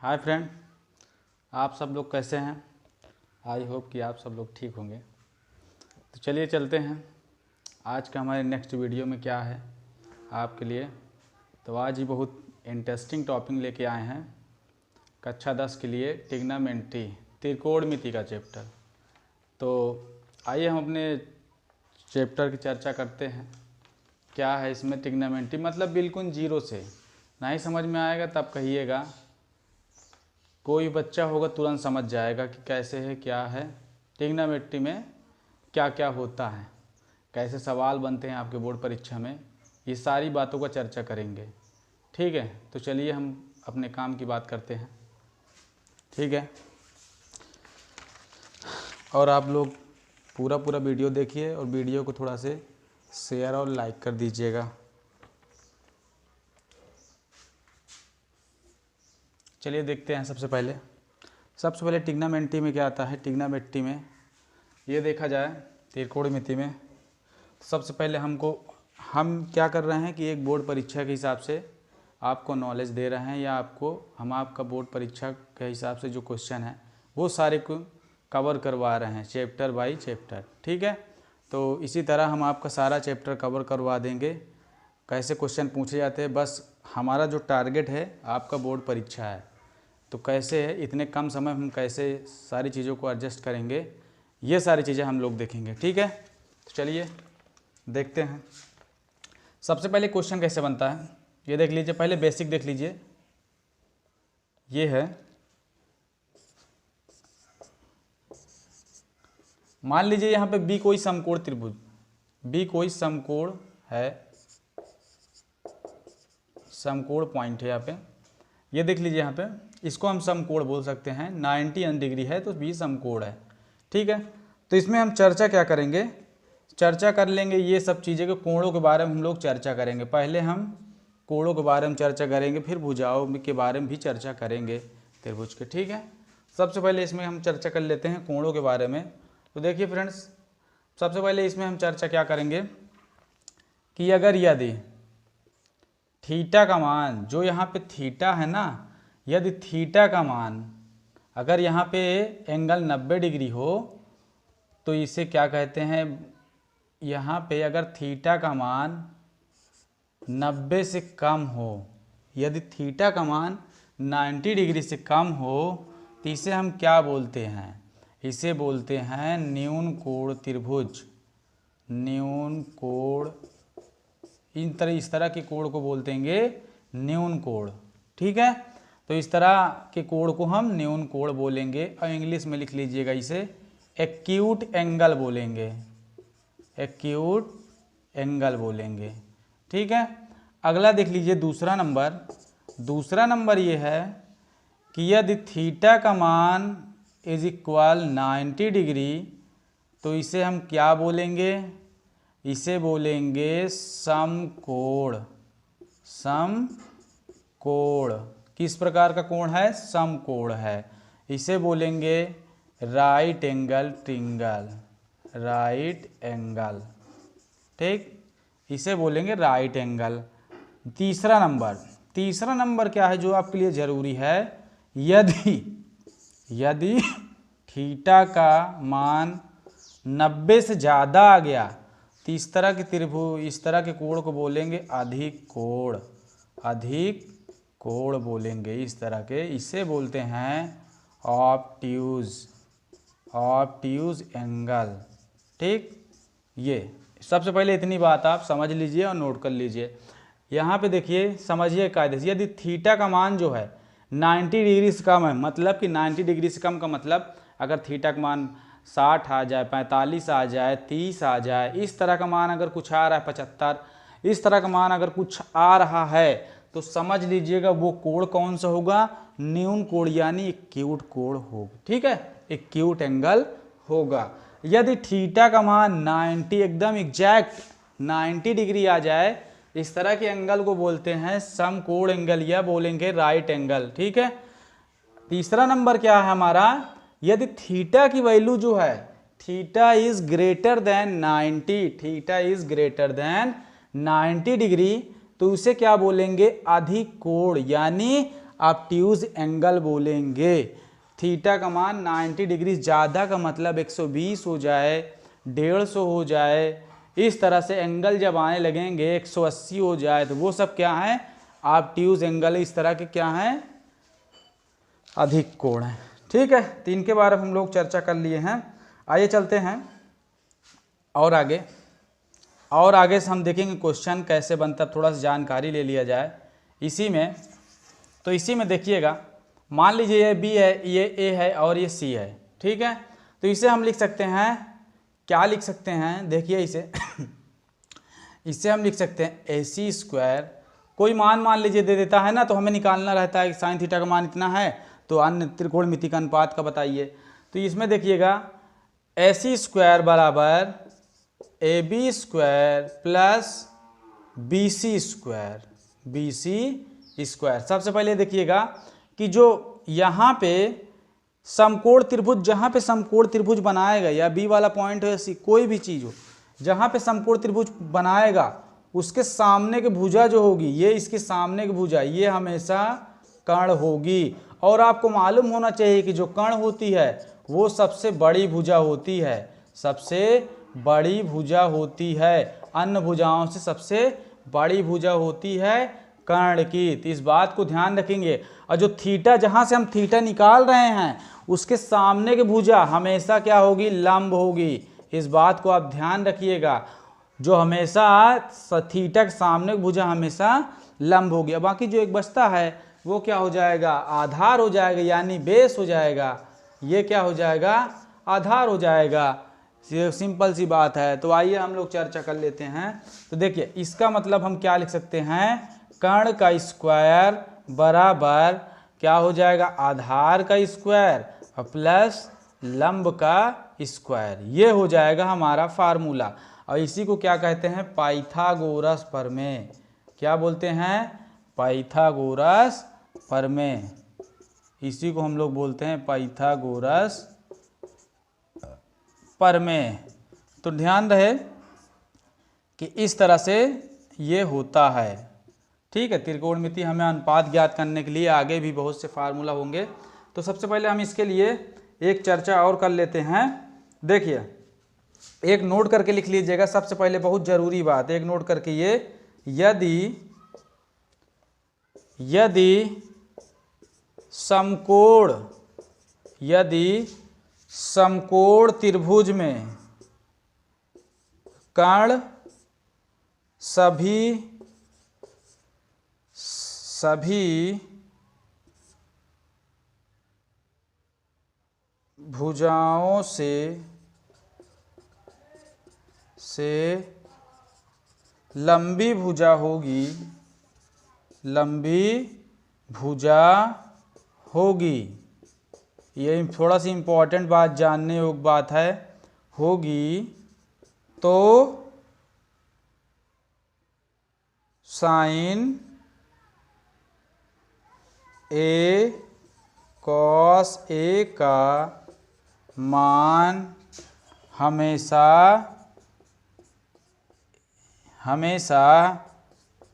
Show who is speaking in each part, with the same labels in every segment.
Speaker 1: Hi friend, आप सब लोग कैसे हैं। आई होप कि आप सब लोग ठीक होंगे। तो चलिए चलते हैं आज का हमारे नेक्स्ट वीडियो में क्या है आपके लिए। तो आज ही बहुत इंटरेस्टिंग टॉपिक लेके आए हैं कक्षा 10 के लिए, ट्रिग्नोमेट्री त्रिकोणमिति का चैप्टर। तो आइए हम अपने चैप्टर की चर्चा करते हैं। क्या है इसमें ट्रिग्नोमेट्री, मतलब बिल्कुल जीरो से। नहीं समझ में आएगा तब कहिएगा, कोई बच्चा होगा तुरंत समझ जाएगा कि कैसे है, क्या है ट्रिग्नोमेट्री में, क्या क्या होता है, कैसे सवाल बनते हैं आपके बोर्ड परीक्षा में। ये सारी बातों का चर्चा करेंगे। ठीक है, तो चलिए हम अपने काम की बात करते हैं। ठीक है, और आप लोग पूरा वीडियो देखिए और वीडियो को थोड़ा से शेयर और लाइक कर दीजिएगा। चलिए देखते हैं। सबसे पहले ट्रिग्नोमेट्री में क्या आता है। ट्रिग्नोमेट्री में ये देखा जाए त्रिकोणमिति में, सबसे पहले हम क्या कर रहे हैं कि एक बोर्ड परीक्षा के हिसाब से आपको नॉलेज दे रहे हैं, या आपका बोर्ड परीक्षा के हिसाब से जो क्वेश्चन है वो सारे को कवर करवा रहे हैं चैप्टर बाय चैप्टर। ठीक है, तो इसी तरह हम आपका सारा चैप्टर कवर करवा देंगे। कैसे क्वेश्चन पूछे जाते हैं, बस हमारा जो टारगेट है आपका बोर्ड परीक्षा है, तो कैसे है इतने कम समय हम कैसे सारी चीज़ों को एडजस्ट करेंगे, ये सारी चीज़ें हम लोग देखेंगे। ठीक है, तो चलिए देखते हैं। सबसे पहले क्वेश्चन कैसे बनता है ये देख लीजिए। पहले बेसिक देख लीजिए। ये है, मान लीजिए यहाँ पे बी कोई समकोण त्रिभुज, बी कोई समकोण है, समकोण पॉइंट है यहाँ पे। ये देख लीजिए यहाँ पे, इसको हम समकोण बोल सकते हैं। 90 डिग्री है तो बी समकोण है। ठीक है, तो इसमें हम चर्चा क्या करेंगे, चर्चा कर लेंगे ये सब चीज़ें के कोणों के बारे में हम लोग चर्चा करेंगे। पहले हम कोणों के बारे में चर्चा करेंगे, फिर भुजाओं के बारे में भी चर्चा करेंगे त्रिभुज के। ठीक है, सबसे पहले इसमें हम चर्चा कर लेते हैं कोणों के बारे में। तो देखिए फ्रेंड्स, सबसे पहले इसमें हम चर्चा क्या करेंगे कि अगर यदि थीटा का मान, जो यहाँ पे थीटा है ना, यदि थीटा का मान अगर यहाँ पे एंगल 90 डिग्री हो तो इसे क्या कहते हैं, यहाँ पे अगर थीटा का मान 90 से कम हो, यदि थीटा का मान 90 डिग्री से कम हो तो इसे हम क्या बोलते हैं, इसे बोलते हैं न्यून कोण त्रिभुज। न्यून कोण, इस तरह के कोण को बोलते हैं न्यून कोण। ठीक है, तो इस तरह के कोण को हम न्यून कोण बोलेंगे, और इंग्लिश में लिख लीजिएगा इसे एक्यूट एंगल बोलेंगे, एक्यूट एंगल बोलेंगे। ठीक है, अगला देख लीजिए दूसरा नंबर ये है कि यदि थीटा का मान इज इक्वल 90 डिग्री तो इसे हम क्या बोलेंगे, इसे बोलेंगे समकोण। समकोण किस प्रकार का कोण है, समकोण है। इसे बोलेंगे right angle triangle, right angle. ठीक, इसे बोलेंगे राइट एंगल। तीसरा नंबर क्या है जो आपके लिए जरूरी है, यदि थीटा का मान 90 से ज़्यादा आ गया तो इस तरह के त्रिभुज, इस तरह के कोण को बोलेंगे अधिक कोण, अधिक कोण बोलेंगे इस तरह के। इसे बोलते हैं ऑब्ट्यूज एंगल। ठीक, ये सबसे पहले इतनी बात आप समझ लीजिए और नोट कर लीजिए। यहाँ पे देखिए, समझिए कायदे से, यदि थीटा का मान जो है 90 डिग्री से कम है, मतलब कि 90 डिग्री से कम का मतलब अगर थीटा का मान 60 आ जाए, 45 आ जाए, 30 आ जाए, इस तरह का मान अगर कुछ आ रहा है, 75, इस तरह का मान अगर कुछ आ रहा है तो समझ लीजिएगा वो कोण कौन सा होगा, न्यून कोण, यानी एक्यूट कोण होगा। ठीक है, एक्यूट एंगल होगा। यदि थीटा का मान 90 एकदम एग्जैक्ट 90 डिग्री आ जाए, इस तरह के एंगल को बोलते हैं समकोण एंगल, या बोलेंगे राइट एंगल। ठीक है, तीसरा नंबर क्या है हमारा, यदि थीटा की वैल्यू जो है, theta is greater than 90, theta is greater than 90 degree, तो उसे क्या बोलेंगे, अधिक कोण, यानी ऑब्ट्यूज एंगल बोलेंगे। थीटा का मान 90 डिग्री, ज़्यादा का मतलब 120 हो जाए, 150 हो जाए, इस तरह से एंगल जब आने लगेंगे 180 हो जाए तो वो सब क्या है, ऑब्ट्यूज एंगल, इस तरह के क्या हैं, अधिक कोण है। ठीक है, तो इनके बारे में हम लोग चर्चा कर लिए हैं। आइए चलते हैं और आगे से हम देखेंगे क्वेश्चन कैसे बनता है, थोड़ा सा जानकारी ले लिया जाए इसी में। तो इसी में देखिएगा, मान लीजिए ये बी है, ये ए है और ये सी है। ठीक है, तो इसे हम लिख सकते हैं, क्या लिख सकते हैं, देखिए इसे इसे हम लिख सकते हैं ए सी स्क्वायर, कोई मान लीजिए दे देता है ना, तो हमें निकालना रहता है कि साइन थीटा का मान इतना है, तो अन्य त्रिकोणमिति का अनुपात का बताइए। तो इसमें देखिएगा ए सी स्क्वायर बराबर A B square plus B C square, B C square. सबसे पहले देखिएगा कि जो यहाँ पे समकोण त्रिभुज, जहाँ पे समकोण त्रिभुज बनाएगा, या बी वाला पॉइंट हो या सी, कोई भी चीज़ हो, जहाँ पे समकोण त्रिभुज बनाएगा उसके सामने की भुजा जो होगी, ये इसके सामने की भुजा, ये हमेशा कर्ण होगी। और आपको मालूम होना चाहिए कि जो कर्ण होती है वो सबसे बड़ी भुजा होती है, सबसे बड़ी भुजा होती है, अन्य भुजाओं से सबसे बड़ी भुजा होती है कर्ण की। तो इस बात को ध्यान रखेंगे। और जो थीटा, जहाँ से हम थीटा निकाल रहे हैं, उसके सामने की भुजा हमेशा क्या होगी, लंब होगी। इस बात को आप ध्यान रखिएगा, जो हमेशा थीटा के सामने की भुजा हमेशा लंब होगी। अब बाकी जो एक बचता है वो क्या हो जाएगा, आधार हो जाएगा, यानी बेस हो जाएगा। ये क्या हो जाएगा, आधार हो जाएगा। सिंपल सी बात है। तो आइए हम लोग चर्चा कर लेते हैं। तो देखिए इसका मतलब हम क्या लिख सकते हैं, कर्ण का स्क्वायर बराबर क्या हो जाएगा, आधार का स्क्वायर प्लस लंब का स्क्वायर, ये हो जाएगा हमारा फार्मूला। और इसी को क्या कहते हैं, पाइथागोरस प्रमेय। क्या बोलते हैं, पाइथागोरस प्रमेय। इसी को हम लोग बोलते हैं पाइथागोरस प्रमेय। तो ध्यान रहे कि इस तरह से ये होता है। ठीक है, त्रिकोणमिति हमें अनुपात ज्ञात करने के लिए आगे भी बहुत से फार्मूला होंगे। तो सबसे पहले हम इसके लिए एक चर्चा और कर लेते हैं। देखिए, एक नोट करके लिख लीजिएगा, सबसे पहले बहुत जरूरी बात, एक नोट करके ये, यदि समकोण त्रिभुज में कर्ण सभी भुजाओं से लंबी भुजा होगी, ये थोड़ा सी इम्पोर्टेंट बात, जानने योग्य बात है, होगी तो साइन ए कॉस ए का मान हमेशा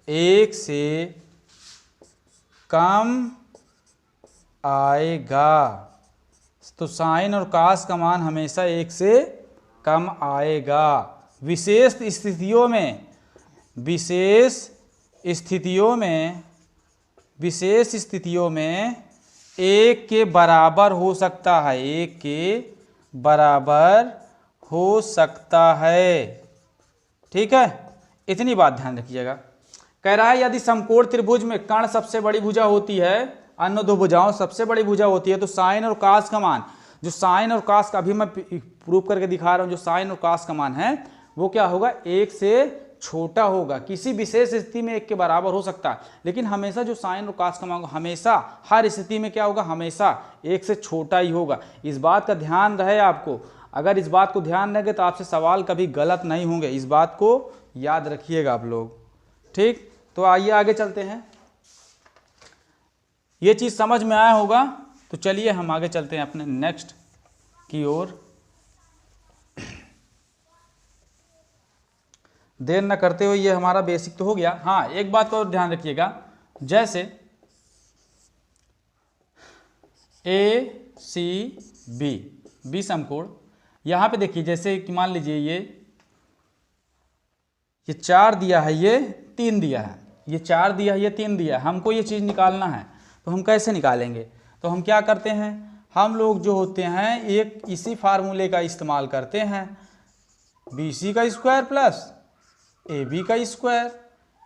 Speaker 1: 1 से कम आएगा। तो साइन और कास का मान हमेशा 1 से कम आएगा। विशेष स्थितियों में 1 के बराबर हो सकता है, 1 के बराबर हो सकता है। ठीक है, इतनी बात ध्यान रखिएगा। कह रहा है यदि समकोण त्रिभुज में कर्ण सबसे बड़ी भुजा होती है, अन्य दो भुजाओं सबसे बड़ी भुजा होती है, तो साइन और कास का मान, जो साइन और कास का अभी मैं प्रूफ करके दिखा रहा हूं, जो साइन और कास का मान है वो क्या होगा, 1 से छोटा होगा। किसी विशेष स्थिति में 1 के बराबर हो सकता है, लेकिन हमेशा जो साइन और कास का मान हमेशा हर स्थिति में क्या होगा, हमेशा 1 से छोटा ही होगा। इस बात का ध्यान रहे आपको। अगर इस बात को ध्यान रखेंगे तो आपसे सवाल कभी गलत नहीं होंगे, इस बात को याद रखिएगा आप लोग। ठीक, तो आइए आगे चलते हैं। ये चीज़ समझ में आया होगा, तो चलिए हम आगे चलते हैं अपने नेक्स्ट की ओर। देर न करते हुए, ये हमारा बेसिक तो हो गया। हाँ, एक बात और ध्यान रखिएगा, जैसे ए सी बी, बी समकोण। यहाँ पे देखिए जैसे कि मान लीजिए ये 4 दिया है, ये 3 दिया है, ये 4 दिया है, ये 3 दिया है, हमको ये चीज़ निकालना है। तो हम कैसे निकालेंगे? तो हम क्या करते हैं, हम लोग जो होते हैं एक इसी फार्मूले का इस्तेमाल करते हैं, बी सी का स्क्वायर प्लस ए बी का स्क्वायर,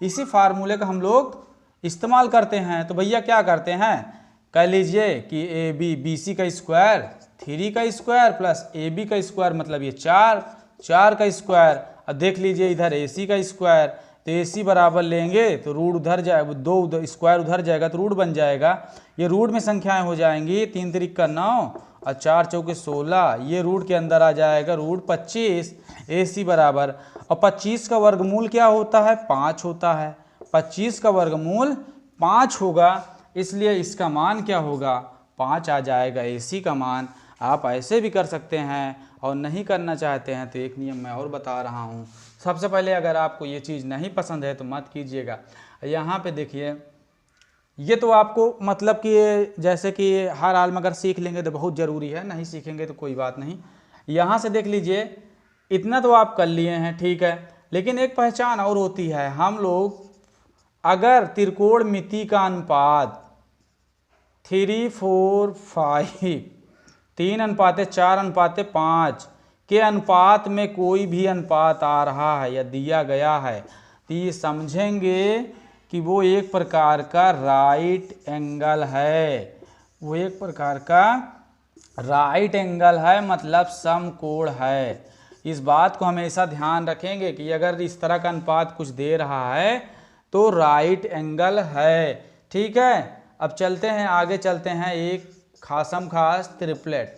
Speaker 1: इसी फार्मूले का हम लोग इस्तेमाल करते हैं। तो भैया क्या करते हैं, कह लीजिए कि ए बी, बी सी का स्क्वायर 3 का स्क्वायर प्लस ए बी का स्क्वायर, मतलब ये 4 का स्क्वायर। अब देख लीजिए इधर ए सी का स्क्वायर, तो ए सी बराबर लेंगे तो रूट उधर जाएगा, 2 उधर स्क्वायर उधर जाएगा तो रूट बन जाएगा। ये रूट में संख्याएं हो जाएंगी, 3 तिरिक का 9 और 4 चौके 16, ये रूट के अंदर आ जाएगा रूट 25। ए सी बराबर, और 25 का वर्गमूल क्या होता है, 5 होता है। 25 का वर्गमूल 5 होगा, इसलिए इसका मान क्या होगा, 5 आ जाएगा ए सी का मान। आप ऐसे भी कर सकते हैं, और नहीं करना चाहते हैं तो एक नियम मैं और बता रहा हूँ। सबसे पहले अगर आपको ये चीज़ नहीं पसंद है तो मत कीजिएगा। यहाँ पे देखिए, ये तो आपको मतलब कि जैसे कि हर हाल में अगर सीख लेंगे तो बहुत ज़रूरी है, नहीं सीखेंगे तो कोई बात नहीं। यहाँ से देख लीजिए, इतना तो आप कर लिए हैं, ठीक है, लेकिन एक पहचान और होती है। हम लोग अगर त्रिकोणमिति का अनुपात 3, 4, 5, 3:4:5 के अनुपात में कोई भी अनुपात आ रहा है या दिया गया है, तो ये समझेंगे कि वो एक प्रकार का राइट एंगल है, वो एक प्रकार का राइट एंगल है, मतलब समकोण है। इस बात को हमेशा ध्यान रखेंगे कि अगर इस तरह का अनुपात कुछ दे रहा है तो राइट एंगल है, ठीक है। अब चलते हैं आगे, चलते हैं एक खासम खास ट्रिपलेट,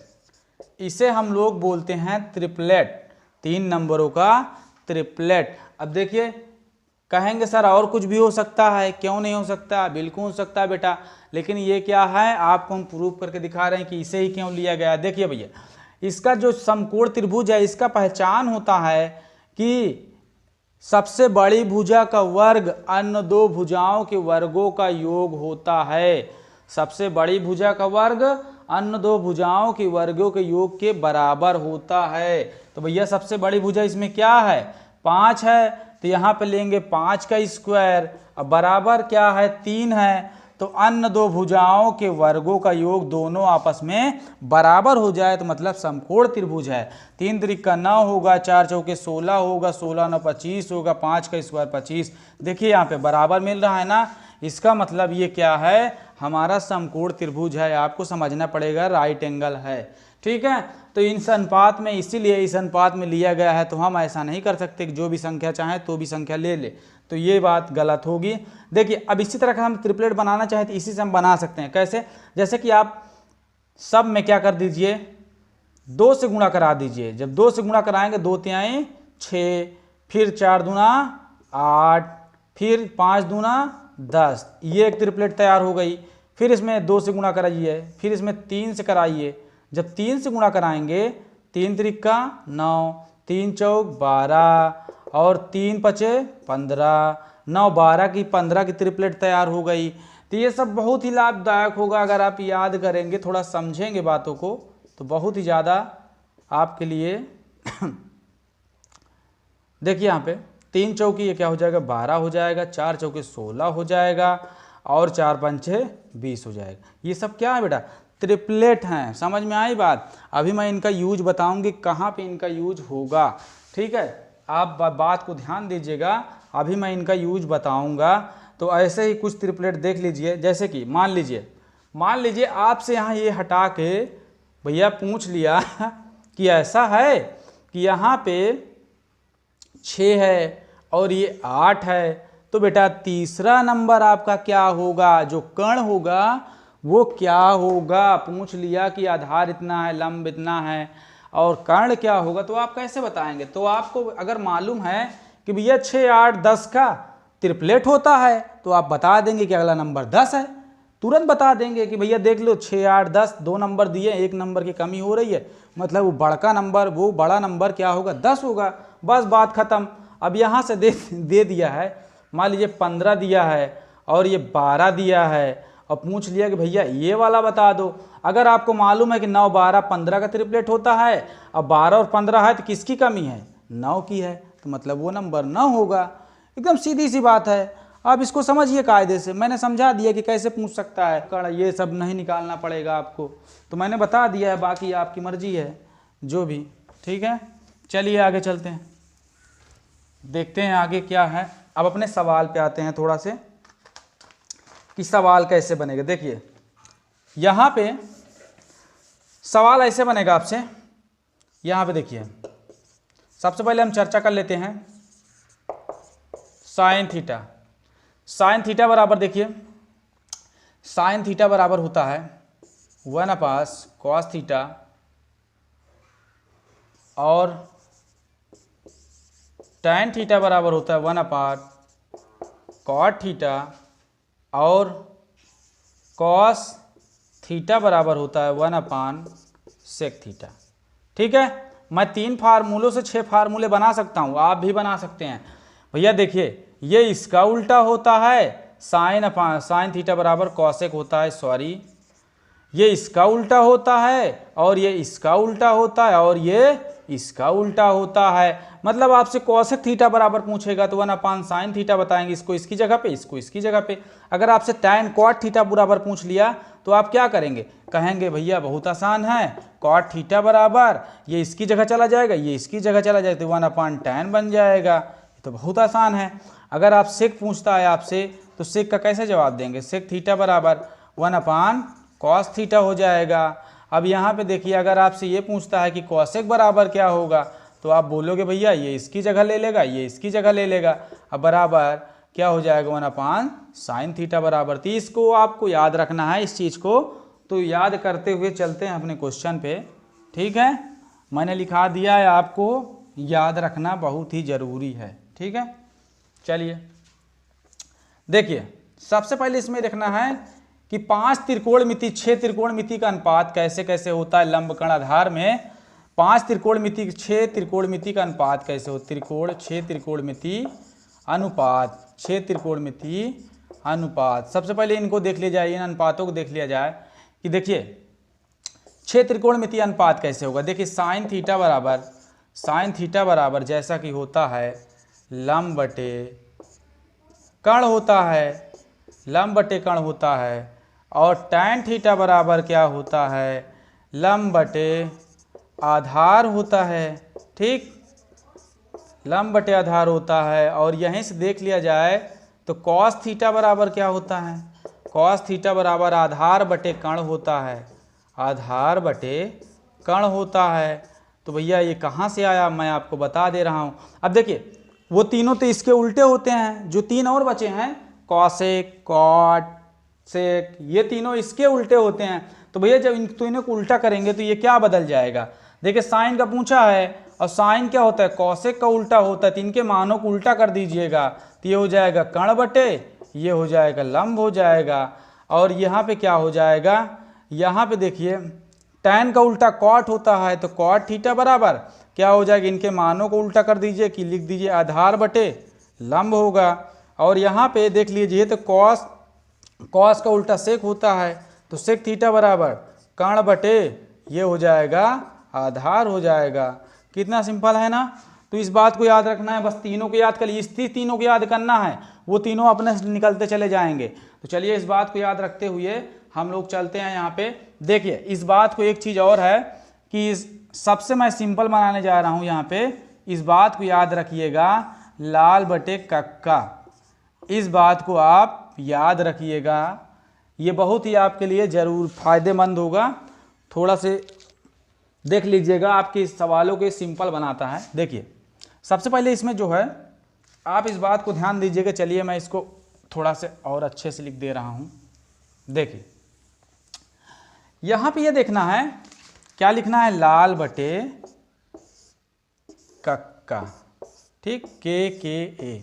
Speaker 1: इसे हम लोग बोलते हैं ट्रिपलेट, 3 नंबरों का ट्रिपलेट। अब देखिए, कहेंगे सर और कुछ भी हो सकता है, क्यों नहीं हो सकता, बिल्कुल हो सकता है बेटा, लेकिन ये क्या है, आपको हम प्रूव करके दिखा रहे हैं कि इसे ही क्यों लिया गया। देखिए भैया, इसका जो समकोण त्रिभुज है, इसका पहचान होता है कि सबसे बड़ी भुजा का वर्ग अन्य 2 भुजाओं के वर्गों का योग होता है। सबसे बड़ी भुजा का वर्ग अन्य 2 भुजाओं के वर्गों के योग के बराबर होता है। तो भैया सबसे बड़ी भुजा इसमें क्या है, 5 है, तो यहाँ पे लेंगे 5 का स्क्वायर, अब बराबर क्या है, 3 है, तो अन्य 2 भुजाओं के वर्गों का योग दोनों आपस में बराबर हो जाए तो मतलब समकोण त्रिभुज है। 3 तिरिक का 9 होगा, 4 चौके 16 होगा, 16 9 25 होगा, 5 का स्क्वायर 25। देखिए यहाँ पे बराबर मिल रहा है ना, इसका मतलब ये क्या है, हमारा समकोण त्रिभुज है। आपको समझना पड़ेगा राइट एंगल है, ठीक है। तो इस अनुपात में, इसीलिए इस अनुपात में लिया गया है, तो हम ऐसा नहीं कर सकते कि जो भी संख्या चाहे तो भी संख्या ले ले, तो ये बात गलत होगी। देखिए अब इसी तरह का हम ट्रिपलेट बनाना चाहें तो इसी से हम बना सकते हैं। कैसे, जैसे कि आप सब में क्या कर दीजिए, 2 से गुणा करा दीजिए। जब 2 से गुणा कराएंगे, 2 तिहाई 6, फिर 4 दूना 8, फिर 5 दूना 10, ये एक ट्रिपलेट तैयार हो गई। फिर इसमें 2 से गुणा कराइए, फिर इसमें 3 से कराइए। जब 3 से गुणा कराएंगे, 3 तिरिक का 9, 3 चौक 12 और 3 पचे 15, 9 12 की ट्रिपलेट तैयार हो गई। तो ये सब बहुत ही लाभदायक होगा अगर आप याद करेंगे, थोड़ा समझेंगे बातों को, तो बहुत ही ज़्यादा आपके लिए देखिए यहाँ पे 3 चौकी ये क्या हो जाएगा, 12 हो जाएगा, 4 चौके 16 हो जाएगा और 4 पंचे 20 हो जाएगा। ये सब क्या है बेटा, ट्रिपलेट हैं। समझ में आई बात। अभी मैं इनका यूज बताऊंगी कहाँ पे इनका यूज होगा, ठीक है। आप बात को ध्यान दीजिएगा, अभी मैं इनका यूज बताऊंगा। तो ऐसे ही कुछ ट्रिपलेट देख लीजिए, जैसे कि मान लीजिए आपसे यहाँ ये हटा के भैया पूछ लिया कि ऐसा है कि यहाँ पे 6 है और ये 8 है, तो बेटा तीसरा नंबर आपका क्या होगा, जो कर्ण होगा वो क्या होगा। पूछ लिया कि आधार इतना है, लंब इतना है और कर्ण क्या होगा, तो आप कैसे बताएंगे। तो आपको अगर मालूम है कि भैया 6 8 10 का ट्रिपलेट होता है, तो आप बता देंगे कि अगला नंबर 10 है, तुरंत बता देंगे कि भैया देख लो 6 8 10 2 नंबर दिए, 1 नंबर की कमी हो रही है, मतलब वो बड़का नंबर, वो बड़ा नंबर क्या होगा, 10 होगा, बस बात खत्म। अब यहाँ से दे दिया है, मान लीजिए 15 दिया है और ये 12 दिया है और पूछ लिया कि भैया ये वाला बता दो। अगर आपको मालूम है कि 9, 12, 15 का ट्रिपलेट होता है, अब 12 और 15 है तो किसकी कमी है? 9 की है, तो मतलब वो नंबर 9 होगा। एकदम सीधी सी बात है। आप इसको समझिए कायदे से, मैंने समझा दिया कि कैसे पूछ सकता है, ये सब नहीं निकालना पड़ेगा आपको, तो मैंने बता दिया है, बाकी आपकी मर्जी है जो भी। ठीक है, चलिए आगे चलते हैं, देखते हैं आगे क्या है। अब अपने सवाल पे आते हैं थोड़ा से कि सवाल कैसे बनेगा। देखिए यहाँ पे सवाल ऐसे बनेगा आपसे, यहाँ पे देखिए सबसे पहले हम चर्चा कर लेते हैं साइन थीटा। साइन थीटा बराबर, देखिए साइन थीटा बराबर होता है 1/cos थीटा और tan थीटा बराबर होता है 1/cot थीटा और cos थीटा बराबर होता है 1/sec थीटा। ठीक है, मैं 3 फार्मूलों से 6 फार्मूले बना सकता हूँ, आप भी बना सकते हैं। भैया देखिए ये इसका उल्टा होता है, साइन थीटा बराबर कॉसेक होता है, सॉरी ये इसका उल्टा होता है और ये इसका उल्टा होता है और ये इसका उल्टा होता है। मतलब आपसे कॉसेक थीटा बराबर पूछेगा तो 1/sin थीटा बताएंगे, इसको इसकी जगह पे, इसको इसकी जगह पे। अगर आपसे tan cot थीटा बराबर पूछ लिया तो आप क्या करेंगे? कहेंगे भैया बहुत आसान है, cot थीटा बराबर ये इसकी जगह चला जाएगा, ये इसकी जगह चला जाएगा, तो 1/tan बन जाएगा। ये तो बहुत आसान है। अगर आप सेक पूछता है आपसे तो सेक का कैसे जवाब देंगे? सेक थीटा बराबर 1/cos थीटा हो जाएगा। अब यहाँ पे देखिए अगर आपसे ये पूछता है कि कॉसेक बराबर क्या होगा तो आप बोलोगे भैया ये इसकी जगह ले लेगा, ये इसकी जगह ले लेगा, अब बराबर क्या हो जाएगा? 1/sin थीटा बराबर। तो इसको आपको याद रखना है, इस चीज़ को तो याद करते हुए चलते हैं अपने क्वेश्चन पे। ठीक है, मैंने लिखा दिया है, आपको याद रखना बहुत ही ज़रूरी है। ठीक है, चलिए देखिए सबसे पहले इसमें देखना है कि 5 त्रिकोणमिति 6 त्रिकोणमिति का अनुपात कैसे कैसे होता है लंबकण आधार में। 5 त्रिकोणमिति 6 त्रिकोणमिति का अनुपात कैसे हो? 6 त्रिकोणमिति अनुपात, 6 त्रिकोणमिति अनुपात। सबसे पहले इनको देख लिया जाए, इन अनुपातों को देख लिया जाए कि देखिए 6 त्रिकोणमिति अनुपात कैसे होगा। देखिए साइन थीटा बराबर जैसा कि होता है लंब बटे कर्ण होता है, लंब बटे कर्ण होता है, और tan थीटा बराबर क्या होता है? लंब बटे आधार होता है। ठीक, लंब बटे आधार होता है। और यहीं से देख लिया जाए तो cos थीटा बराबर क्या होता है? cos थीटा बराबर आधार बटे कर्ण होता है, आधार बटे कर्ण होता है। तो भैया ये कहाँ से आया, मैं आपको बता दे रहा हूँ। अब देखिए वो तीनों तो इसके उल्टे होते हैं, जो 3 और बचे हैं कॉसेक, कॉट, सेक, ये तीनों इसके उल्टे होते हैं। तो भैया जब इन तीनों को उल्टा करेंगे तो ये क्या बदल जाएगा? देखिए साइन का पूछा है और साइन क्या होता है? कॉसेक का उल्टा होता है, तो इनके मानों को उल्टा कर दीजिएगा तो ये हो जाएगा कर्ण बटे, ये हो जाएगा लंब हो जाएगा। और यहाँ पे क्या हो जाएगा? यहाँ पे देखिए tan का उल्टा कॉट होता है, तो कॉट थीटा बराबर क्या हो जाएगा? इनके मानों को उल्टा कर दीजिए कि लिख दीजिए आधार बटे लंब होगा। और यहाँ पे देख लीजिए तो कॉस का उल्टा सेक होता है, तो सेक थीटा बराबर कर्ण बटे ये हो जाएगा आधार हो जाएगा। कितना सिंपल है ना। तो इस बात को याद रखना है, बस तीनों को याद कर लीजिए, इस तीनों को याद करना है, वो तीनों अपने निकलते चले जाएंगे। तो चलिए इस बात को याद रखते हुए हम लोग चलते हैं यहाँ पे। देखिए इस बात को एक चीज़ और है कि सबसे मैं सिंपल बनाने जा रहा हूँ यहाँ पे, इस बात को याद रखिएगा, लाल बटे कक्का, इस बात को आप याद रखिएगा, ये बहुत ही आपके लिए ज़रूर फायदेमंद होगा। थोड़ा से देख लीजिएगा, आपके सवालों के सिंपल बनाता है। देखिए सबसे पहले इसमें जो है आप इस बात को ध्यान दीजिएगा। चलिए मैं इसको थोड़ा से और अच्छे से लिख दे रहा हूँ। देखिए यहाँ पे ये देखना है, क्या लिखना है? लाल बटे कक्का, ठीक, के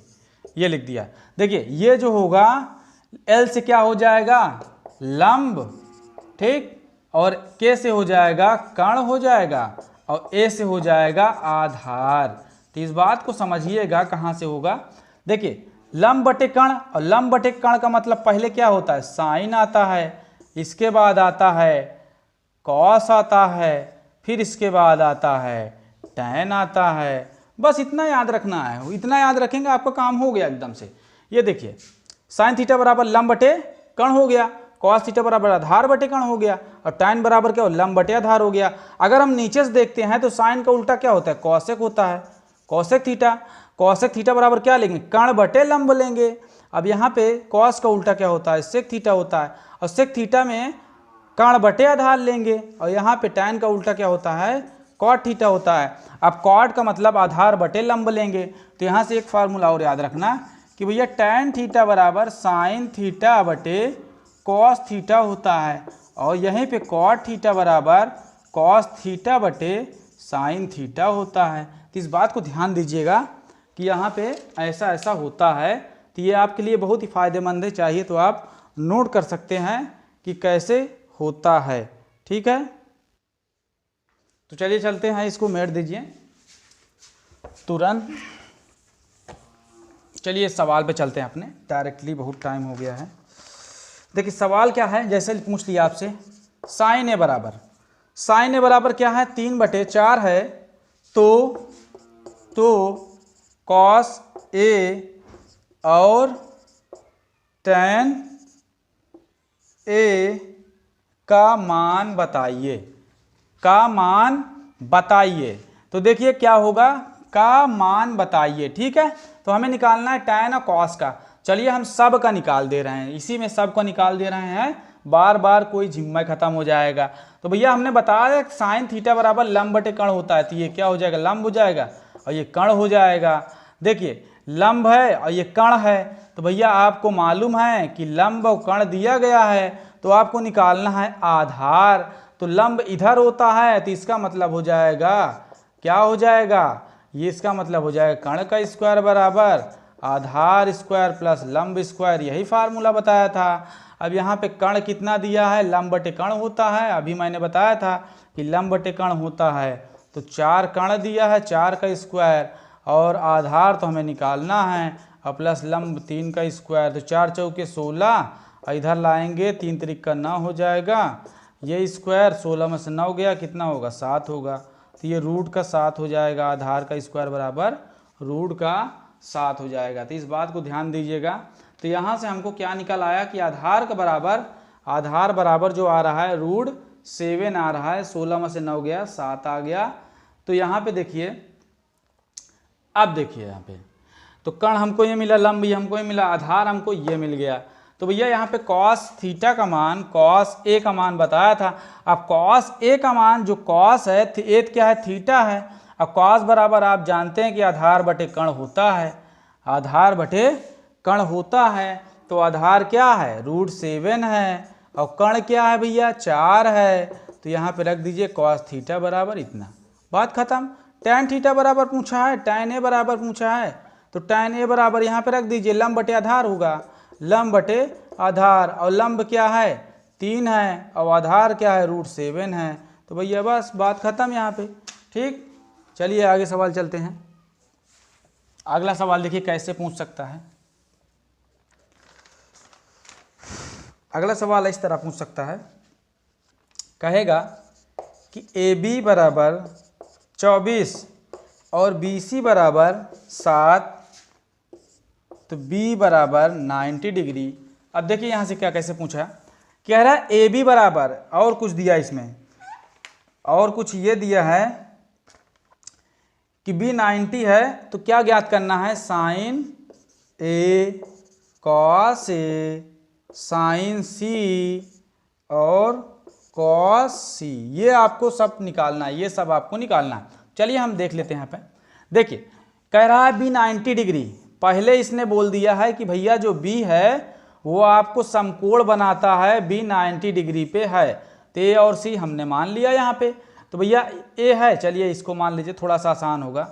Speaker 1: ये लिख दिया। देखिए ये जो होगा L से क्या हो जाएगा? लंब, ठीक, और K से हो जाएगा कर्ण हो जाएगा, और A से हो जाएगा आधार। तो इस बात को समझिएगा कहाँ से होगा। देखिए लंब बटे कण, और लंब बटे कण का मतलब पहले क्या होता है, साइन आता है, इसके बाद आता है कॉस आता है, फिर इसके बाद आता है टैन आता है। बस इतना याद रखना है, इतना याद रखेंगे आपका काम हो गया एकदम से। ये देखिए साइन थीटा बराबर लंब बटे कण हो गया, कॉस थीटा बराबर आधार बटे कण हो गया, और टैन बराबर क्या हो, लंब बटे आधार हो गया। अगर हम नीचे से देखते हैं तो साइन का उल्टा क्या होता है, कॉसेक होता है, कॉसेक थीटा। कॉसेक थीटा बराबर क्या लेंगे, कण बटे लंब लेंगे। अब यहाँ पे कॉस का उल्टा क्या होता है, सेक थीटा होता है, और सेक थीटा में कण बटे आधार लेंगे, और यहाँ पे टैन का उल्टा क्या होता है, कॉट थीटा होता है। अब कॉट का मतलब आधार बटे लंब लेंगे, तो यहाँ से एक फार्मूला और याद रखना कि भैया टैन थीटा बराबर साइन थीटा बटे कॉस थीटा होता है, और यहीं पे कॉट थीटा बराबर कॉस थीटा बटे साइन थीटा होता है। तो इस बात को ध्यान दीजिएगा कि यहाँ पे ऐसा ऐसा होता है, तो ये आपके लिए बहुत ही फायदेमंद है, चाहिए तो आप नोट कर सकते हैं कि कैसे होता है। ठीक है, तो चलिए चलते हैं, इसको मेट दीजिए तुरंत। चलिए सवाल पे चलते हैं अपने डायरेक्टली, बहुत टाइम हो गया है। देखिए सवाल क्या है, जैसे पूछ लिया आपसे साइन ए बराबर, साइन ए बराबर क्या है, 3/4 है, तो कॉस ए और टैन ए का मान बताइए, का मान बताइए। तो देखिए क्या होगा, का मान बताइए। ठीक है, तो हमें निकालना है टैन और कॉस का। चलिए हम सब का निकाल दे रहे हैं, इसी में सब को निकाल दे रहे हैं, बार बार कोई झिम्मा खत्म हो जाएगा। तो भैया हमने बताया साइन थीटा बराबर लंब बटे कण होता है, तो ये क्या हो जाएगा, लंब हो जाएगा, और ये कण हो जाएगा। देखिए लंब है और ये कण है, तो भैया आपको मालूम है कि लंब और कण दिया गया है, तो आपको निकालना है आधार। तो लंब इधर होता है, तो इसका मतलब हो जाएगा, क्या हो जाएगा, ये इसका मतलब हो जाएगा कण का स्क्वायर बराबर आधार स्क्वायर प्लस लंब स्क्वायर, यही फार्मूला बताया था। अब यहाँ पे कण कितना दिया है, लंब बटे कण होता है, अभी मैंने बताया था कि लंब बटे कण होता है, तो 4 कण दिया है, 4 का स्क्वायर, और आधार तो हमें निकालना है, और प्लस लंब 3 का स्क्वायर, तो 4 चौके 16, इधर लाएंगे 3 त्रिक का 9 हो जाएगा, ये स्क्वायर 16 में से 9 गया, कितना होगा, 7 होगा, तो ये रूट का 7 हो जाएगा, आधार का स्क्वायर बराबर रूट का 7 हो जाएगा। तो इस बात को ध्यान दीजिएगा। तो यहाँ से हमको क्या निकल आया कि आधार का बराबर, आधार बराबर जो आ रहा है √7 आ रहा है, 16 में से 9 गया, 7 आ गया। तो यहाँ पे देखिए, अब देखिए यहाँ पे तो कण हमको ये मिला, लंब हमको ये मिला, आधार हमको ये मिल गया। तो भैया यहाँ पे कॉस थीटा का मान, कॉस ए का मान बताया था। अब कॉस ए का मान जो कॉस है, ए क्या है, थीटा है। अब कॉस बराबर आप जानते हैं कि आधार बटे कण होता है, आधार बटे कण होता है, तो आधार क्या है, √7 है, और कण क्या है भैया, 4 है। तो यहाँ पे रख दीजिए कॉस थीटा बराबर इतना, बात खत्म। टैन थीटा बराबर पूछा है, टैन ए बराबर पूछा है, तो टैन ए बराबर यहाँ पे रख दीजिए, लंब बटे आधार होगा, लंब बटे आधार, और लंब क्या है, 3 है, और आधार क्या है, √7 है। तो भैया बस बात खत्म यहाँ पे। ठीक, चलिए आगे सवाल चलते हैं। अगला सवाल देखिए कैसे पूछ सकता है। अगला सवाल इस तरह पूछ सकता है, कहेगा कि AB बराबर 24 और BC बराबर 7, तो B बराबर 90 डिग्री। अब देखिए यहाँ से क्या कैसे पूछा, कह रहा है AB बराबर, और कुछ दिया इसमें, और कुछ ये दिया है कि B 90 है, तो क्या ज्ञात करना है, sine A cos A sine C और कॉस C, ये आपको सब निकालना है, ये सब आपको निकालना है। चलिए हम देख लेते हैं यहाँ पे। देखिए कह रहा है B 90 डिग्री, पहले इसने बोल दिया है कि भैया जो B है वो आपको समकोण बनाता है, B 90 डिग्री पे है, तो A और C हमने मान लिया यहाँ पे। तो भैया A है, चलिए इसको मान लीजिए, थोड़ा सा आसान होगा,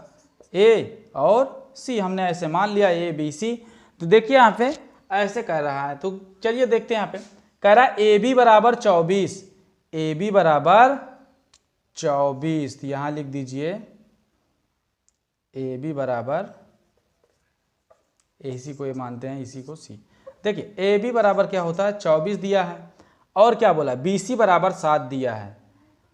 Speaker 1: A और C हमने ऐसे मान लिया, A B C। तो देखिए यहाँ पे ऐसे कह रहा है, तो चलिए देखते हैं। यहाँ पे कह रहा है AB बराबर 24, AB बराबर 24, तो यहाँ लिख दीजिए AB बराबर AC को A मानते हैं, इसी को C। देखिए AB बराबर क्या होता है 24 दिया है, और क्या बोला BC बराबर 7 दिया है,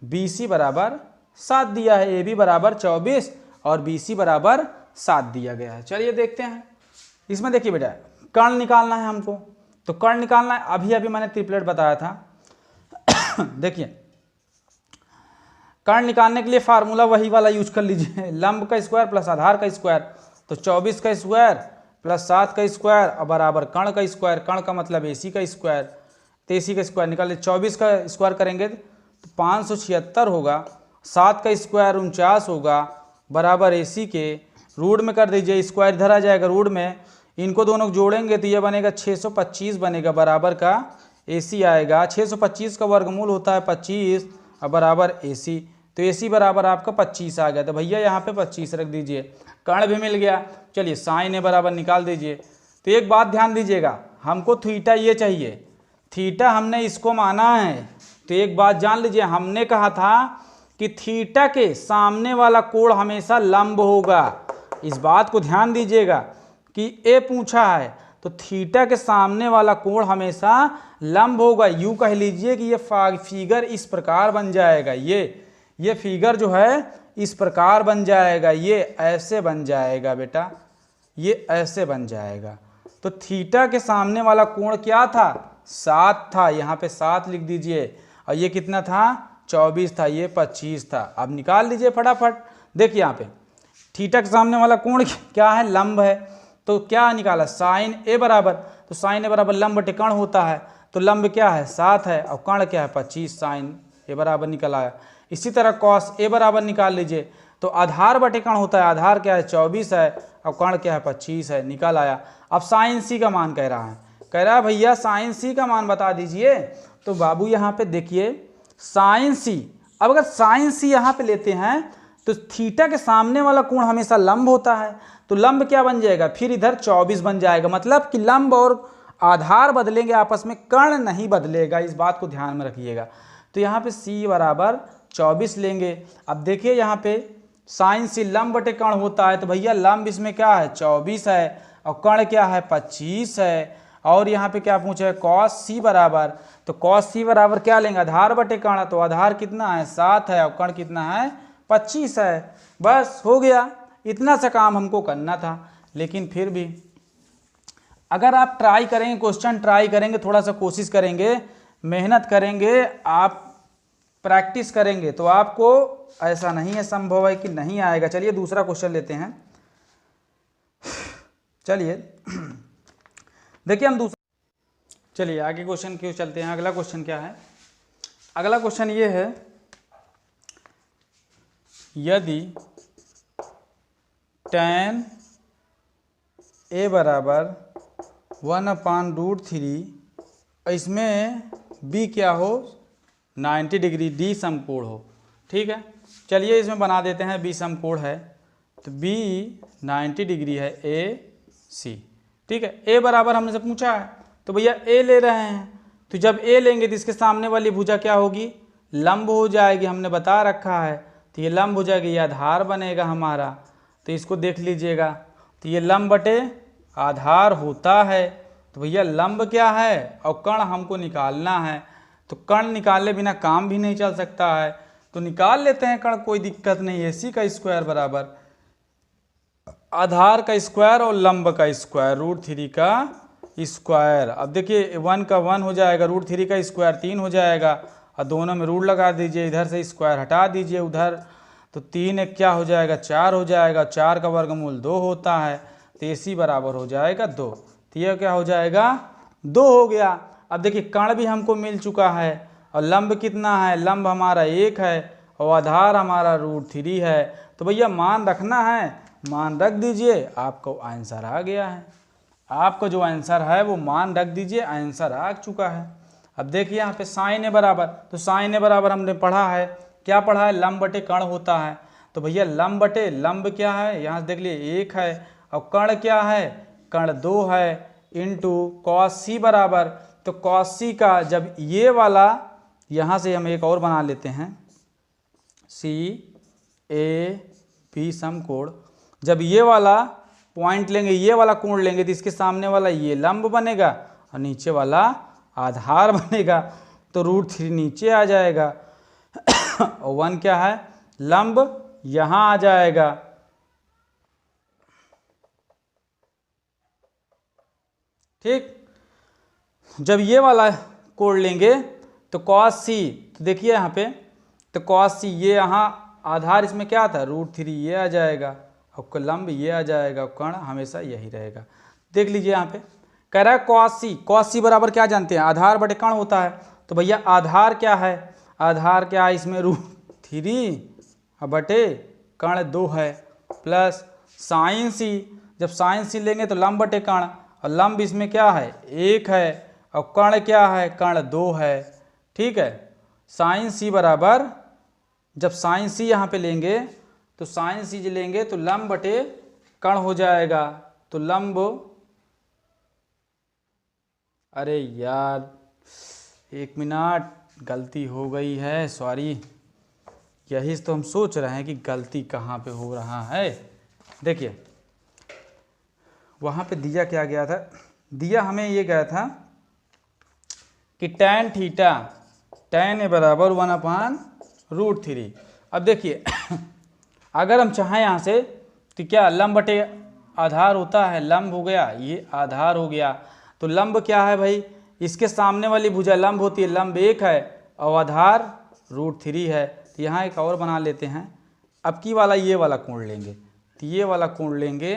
Speaker 1: BC बराबर 7 दिया है, AB बराबर 24 और BC बराबर 7 दिया गया है। चलिए देखते हैं इसमें। देखिए बेटा कर्ण निकालना है हमको, तो कर्ण निकालना है, अभी अभी मैंने ट्रिपलेट बताया था। देखिए कर्ण निकालने के लिए फार्मूला वही वाला यूज कर लीजिए, लंब का स्क्वायर प्लस आधार का स्क्वायर, तो 24 का स्क्वायर प्लस 7 का स्क्वायर और बराबर कर्ण का स्क्वायर, कर्ण का मतलब AC का स्क्वायर, तो AC का स्क्वायर निकाल ले। 24 का स्क्वायर करेंगे तो 576 होगा, 7 का स्क्वायर 49 होगा, बराबर AC के रूट में कर दीजिए, स्क्वायर इधर आ जाएगा रूट में, इनको दोनों को जोड़ेंगे तो ये बनेगा 625 बनेगा, बराबर का AC आएगा। 625 का वर्गमूल होता है 25 और बराबर AC, तो AC बराबर आपका 25 आ गया। तो भैया यहाँ पे 25 रख दीजिए, कर्ण भी मिल गया। चलिए साइन ए बराबर निकाल दीजिए। तो एक बात ध्यान दीजिएगा, हमको थीटा ये चाहिए, थीटा हमने इसको माना है, तो एक बात जान लीजिए, हमने कहा था कि थीटा के सामने वाला कोण हमेशा लंब होगा। इस बात को ध्यान दीजिएगा कि ए पूछा है तो थीटा के सामने वाला कोण हमेशा लंब होगा। यूँ कह लीजिए कि ये फिगर इस प्रकार बन जाएगा, ये फिगर जो है इस प्रकार बन जाएगा, ये ऐसे बन जाएगा बेटा, ये ऐसे बन जाएगा। तो थीटा के सामने वाला कोण क्या था 7 था, यहाँ पे 7 लिख दीजिए, और ये कितना था 24 था, ये 25 था। अब निकाल लीजिए फटाफट। देखिए यहाँ पे थीटा के सामने वाला कोण क्या है लंब है, तो क्या निकाला साइन ए बराबर, तो साइन ए बराबर लंब बटे कर्ण होता है, तो लंब क्या है 7 है और कर्ण क्या है 25, साइन ए बराबर निकल आया। इसी तरह कॉस ए बराबर निकाल लीजिए, तो आधार बटे कर्ण होता है, आधार क्या है 24 है और कर्ण क्या है 25 है, निकल आया। अब साइन सी का मान कह रहा है भैया साइन सी का मान बता दीजिए। तो बाबू यहाँ पे देखिए साइन सी, अब अगर साइन सी यहाँ पे लेते हैं तो थीटा के सामने वाला कोण हमेशा लंब होता है, तो लंब क्या बन जाएगा फिर इधर 24 बन जाएगा, मतलब कि लंब और आधार बदलेंगे आपस में, कर्ण नहीं बदलेगा, इस बात को ध्यान में रखिएगा। तो यहाँ पे C बराबर 24 लेंगे। अब देखिए यहाँ पे साइन सी लंब बटे कर्ण होता है, तो भैया लंब इसमें क्या है 24 है और कर्ण क्या है 25 है, और यहाँ पे क्या पूछा है कॉस सी बराबर, तो कॉस सी बराबर क्या लेंगे आधार बटे कर्ण, तो आधार कितना है 7 है और कर्ण कितना है 25 है। बस हो गया, इतना सा काम हमको करना था। लेकिन फिर भी अगर आप ट्राई करेंगे, क्वेश्चन ट्राई करेंगे, थोड़ा सा कोशिश करेंगे, मेहनत करेंगे, आप प्रैक्टिस करेंगे, तो आपको ऐसा नहीं है संभव है कि नहीं आएगा। चलिए दूसरा क्वेश्चन लेते हैं। चलिए देखिए हम दूसरा, चलिए आगे क्वेश्चन क्यों चलते हैं। अगला क्वेश्चन क्या है, अगला क्वेश्चन ये है, यदि tan a बराबर 1/√3, इसमें b क्या हो 90 डिग्री, d समकोण हो, ठीक है। चलिए इसमें बना देते हैं, b समकोण है तो b 90 डिग्री है AC, ठीक है। a बराबर हमने से पूछा है तो भैया a ले रहे हैं, तो जब a लेंगे तो इसके सामने वाली भुजा क्या होगी लंब हो जाएगी, हमने बता रखा है, तो ये लंब हो जाएगी, ये आधार बनेगा हमारा, तो इसको देख लीजिएगा, तो ये लंब बटे आधार होता है, तो भैया लंब क्या है और कर्ण हमको निकालना है, तो कर्ण निकाले बिना काम भी नहीं चल सकता है, तो निकाल लेते हैं कर्ण, कोई दिक्कत नहीं। AC का स्क्वायर बराबर आधार का स्क्वायर और लंब का स्क्वायर, √3 का स्क्वायर। अब देखिए 1 का 1 हो जाएगा, √3 का स्क्वायर 3 हो जाएगा, और दोनों में रूट लगा दीजिए, इधर से स्क्वायर हटा दीजिए उधर, तो 3 एक क्या हो जाएगा 4 हो जाएगा, 4 का वर्गमूल 2 होता है, तो AC बराबर हो जाएगा 2, तो यह क्या हो जाएगा 2 हो गया। अब देखिए कर्ण भी हमको मिल चुका है, और लंब कितना है, लंब हमारा 1 है और आधार हमारा √3 है, तो भैया मान रखना है, मान रख दीजिए, आपको आंसर आ गया है, आपको जो आंसर है वो मान रख दीजिए, आंसर आ चुका है। अब देखिए यहाँ पे साइन ए बराबर, तो साइन ए बराबर हमने पढ़ा है, क्या पढ़ा है लंब बटे कर्ण होता है, तो भैया लंब बटे लंब क्या है यहाँ से देख लिए 1 है और कर्ण क्या है कर्ण 2 है, इंटू कॉस सी बराबर, तो कॉस सी का जब ये वाला, यहाँ से हम एक और बना लेते हैं CAB समकोण, जब ये वाला पॉइंट लेंगे, ये वाला कोण लेंगे तो इसके सामने वाला ये लंब बनेगा और नीचे वाला आधार बनेगा, तो √3 नीचे आ जाएगा और 1 क्या है, लंब यहां आ जाएगा। ठीक, जब ये वाला कोण लेंगे तो cos c, तो देखिए यहाँ पे, तो cos c ये यहाँ आधार इसमें क्या था, √3 ये आ जाएगा और लंब ये आ जाएगा, कर्ण हमेशा यही रहेगा। देख लीजिए यहाँ पे कह रहा है cos c बराबर क्या जानते हैं, आधार बटे कर्ण होता है। तो भैया आधार क्या है, आधार क्या है इसमें √3 बटे कर्ण 2 है, प्लस sin c, जब sin c लेंगे तो लंब बटे कर्ण, और लंब इसमें क्या है 1 है और कर्ण क्या है, कर्ण 2 है। ठीक है, sin c बराबर, जब sin c यहाँ पे लेंगे तो sin c लेंगे तो लंब बटे कर्ण हो जाएगा, तो लंब, अरे यार 1 मिनट गलती हो गई है, सॉरी, यही तो हम सोच रहे हैं कि गलती कहाँ पे हो रहा है। देखिए वहाँ पे दिया क्या गया था, दिया हमें ये गया था कि tan थीटा tan a बराबर 1/√3। अब देखिए अगर हम चाहें यहाँ से तो क्या लंब बटे आधार होता है, लंब हो गया, ये आधार हो गया, तो लंब क्या है भाई, इसके सामने वाली भुजा लंब होती है, लंब 1 है और आधार √3 है। तो यहाँ एक और बना लेते हैं, अब की वाला ये वाला कोण लेंगे, तो ये वाला कोण लेंगे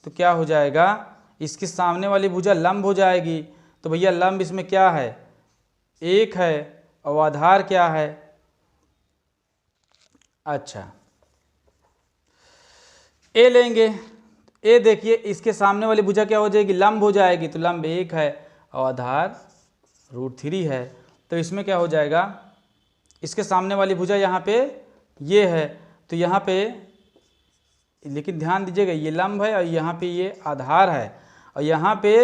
Speaker 1: तो क्या हो जाएगा, इसके सामने वाली भुजा लंब हो जाएगी, तो भैया लंब इसमें क्या है 1 है और आधार क्या है, अच्छा ए लेंगे, ए देखिए इसके सामने वाली भुजा क्या हो जाएगी, लंब हो जाएगी, तो लंब 1 है और आधार √3 है, तो इसमें क्या हो जाएगा, इसके सामने वाली भुजा यहाँ पे ये है, तो यहाँ पे, लेकिन ध्यान दीजिएगा ये लंब है और यहाँ पे ये आधार है, और यहाँ पे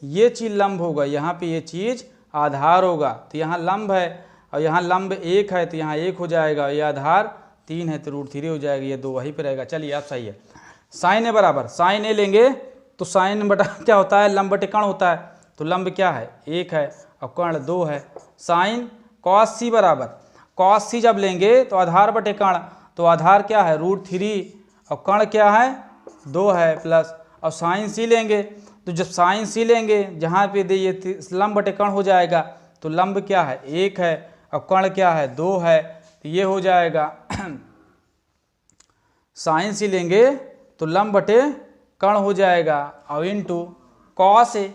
Speaker 1: ये चीज़ लंब होगा, यहाँ पे ये चीज़ आधार होगा, तो यहाँ लंब है और यहाँ लंब 1 है, तो यहाँ 1 हो जाएगा, ये आधार 3 है तो √3 हो जाएगा, ये 2 वहीं पे रहेगा। चलिए आप सही है। sin a बराबर, sin a लेंगे तो sin बटा क्या होता है, लंब बटे कर्ण होता है, तो लंब क्या है 1 है और कर्ण 2 है। sin cos c बराबर, cos c जब लेंगे तो आधार बटे कर्ण, तो आधार क्या है √3 और कर्ण क्या है 2 है, प्लस, और sin c लेंगे तो जब sin c लेंगे जहाँ पे दे ये लंब बटे कर्ण हो जाएगा, तो लंब क्या है 1 है और कर्ण क्या है 2 है, तो ये हो जाएगा sin c लेंगे तो लंब बटे कर्ण हो जाएगा और इनटू cos a।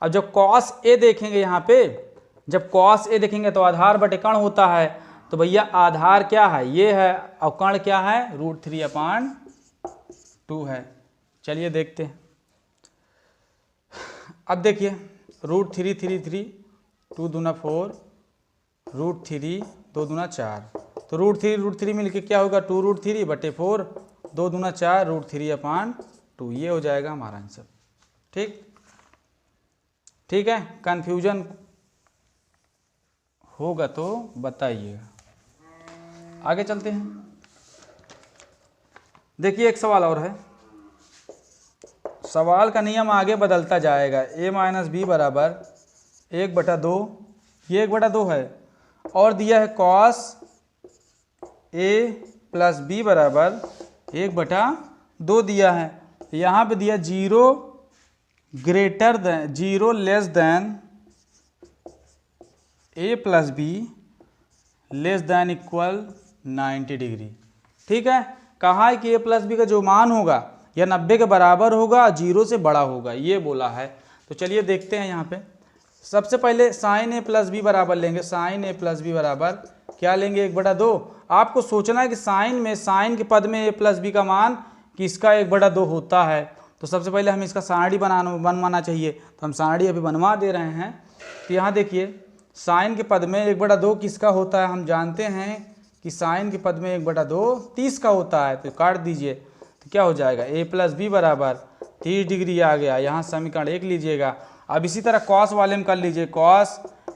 Speaker 1: अब जब cos a देखेंगे यहाँ पे, जब cos a देखेंगे तो आधार बटे कर्ण होता है, तो भैया आधार क्या है ये है और कर्ण क्या है √3/2 है। चलिए देखते हैं, अब देखिए √3 3 3 2 दूना 4, √3 2 दूना 4, तो √3 मिलके क्या होगा 2√3/4, 2 दूना 4, √3/2, ये हो जाएगा हमारा आंसर। ठीक, ठीक है, कन्फ्यूजन होगा तो बताइएगा। आगे चलते हैं, देखिए एक सवाल और है, सवाल का नियम आगे बदलता जाएगा। a - b बराबर 1/2, ये 1/2 है, और दिया है cos a + b बराबर 1/2 दिया है, यहाँ पे दिया 0 less than a + b less than equal 90 degree. ठीक है, कहा है कि a + b का जो मान होगा या 90 के बराबर होगा, 0 से बड़ा होगा, ये बोला है। तो चलिए देखते हैं यहाँ पे, सबसे पहले sin a + b बराबर लेंगे, sin a + b बराबर क्या लेंगे 1/2। आपको सोचना है कि साइन के पद में a + b का मान किसका 1/2 होता है, तो सबसे पहले हमें इसका सारणी बनवाना चाहिए, तो हम सारणी अभी बनवा दे रहे हैं। तो यहाँ देखिए साइन के पद में 1/2 किसका होता है, हम जानते हैं कि साइन के पद में 1/2 30 का होता है, तो काट दीजिए, तो क्या हो जाएगा a + b बराबर 30 डिग्री आ गया। यहाँ समीकरण 1 लीजिएगा। अब इसी तरह कॉस वाले में कर लीजिए, cos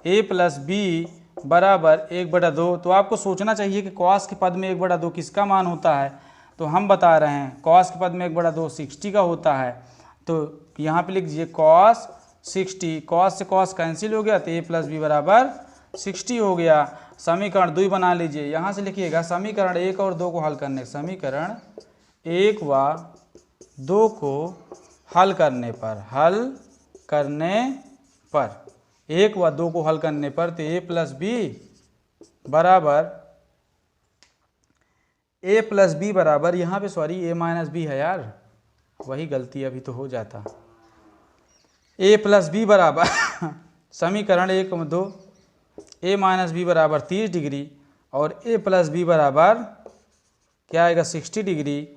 Speaker 1: a + b बराबर 1/2, तो आपको सोचना चाहिए कि cos के पद में 1/2 किसका मान होता है, तो हम बता रहे हैं cos के पद में 1/2 60 का होता है, तो यहाँ पे लिख दीजिए cos 60, cos से cos कैंसिल हो गया तो a प्लस बी बराबर 60 हो गया। समीकरण 2 बना लीजिए, यहाँ से लिखिएगा समीकरण 1 और 2 को हल करने, समीकरण 1 व 2 को हल करने पर 1 व 2 को हल करने पर तो a प्लस बी बराबर यहाँ पे सॉरी a माइनस बी है यार, वही गलती अभी तो हो जाता। a प्लस बी बराबर समीकरण 1 व 2 a माइनस बी बराबर 30 डिग्री और a प्लस बी बराबर क्या आएगा 60 डिग्री।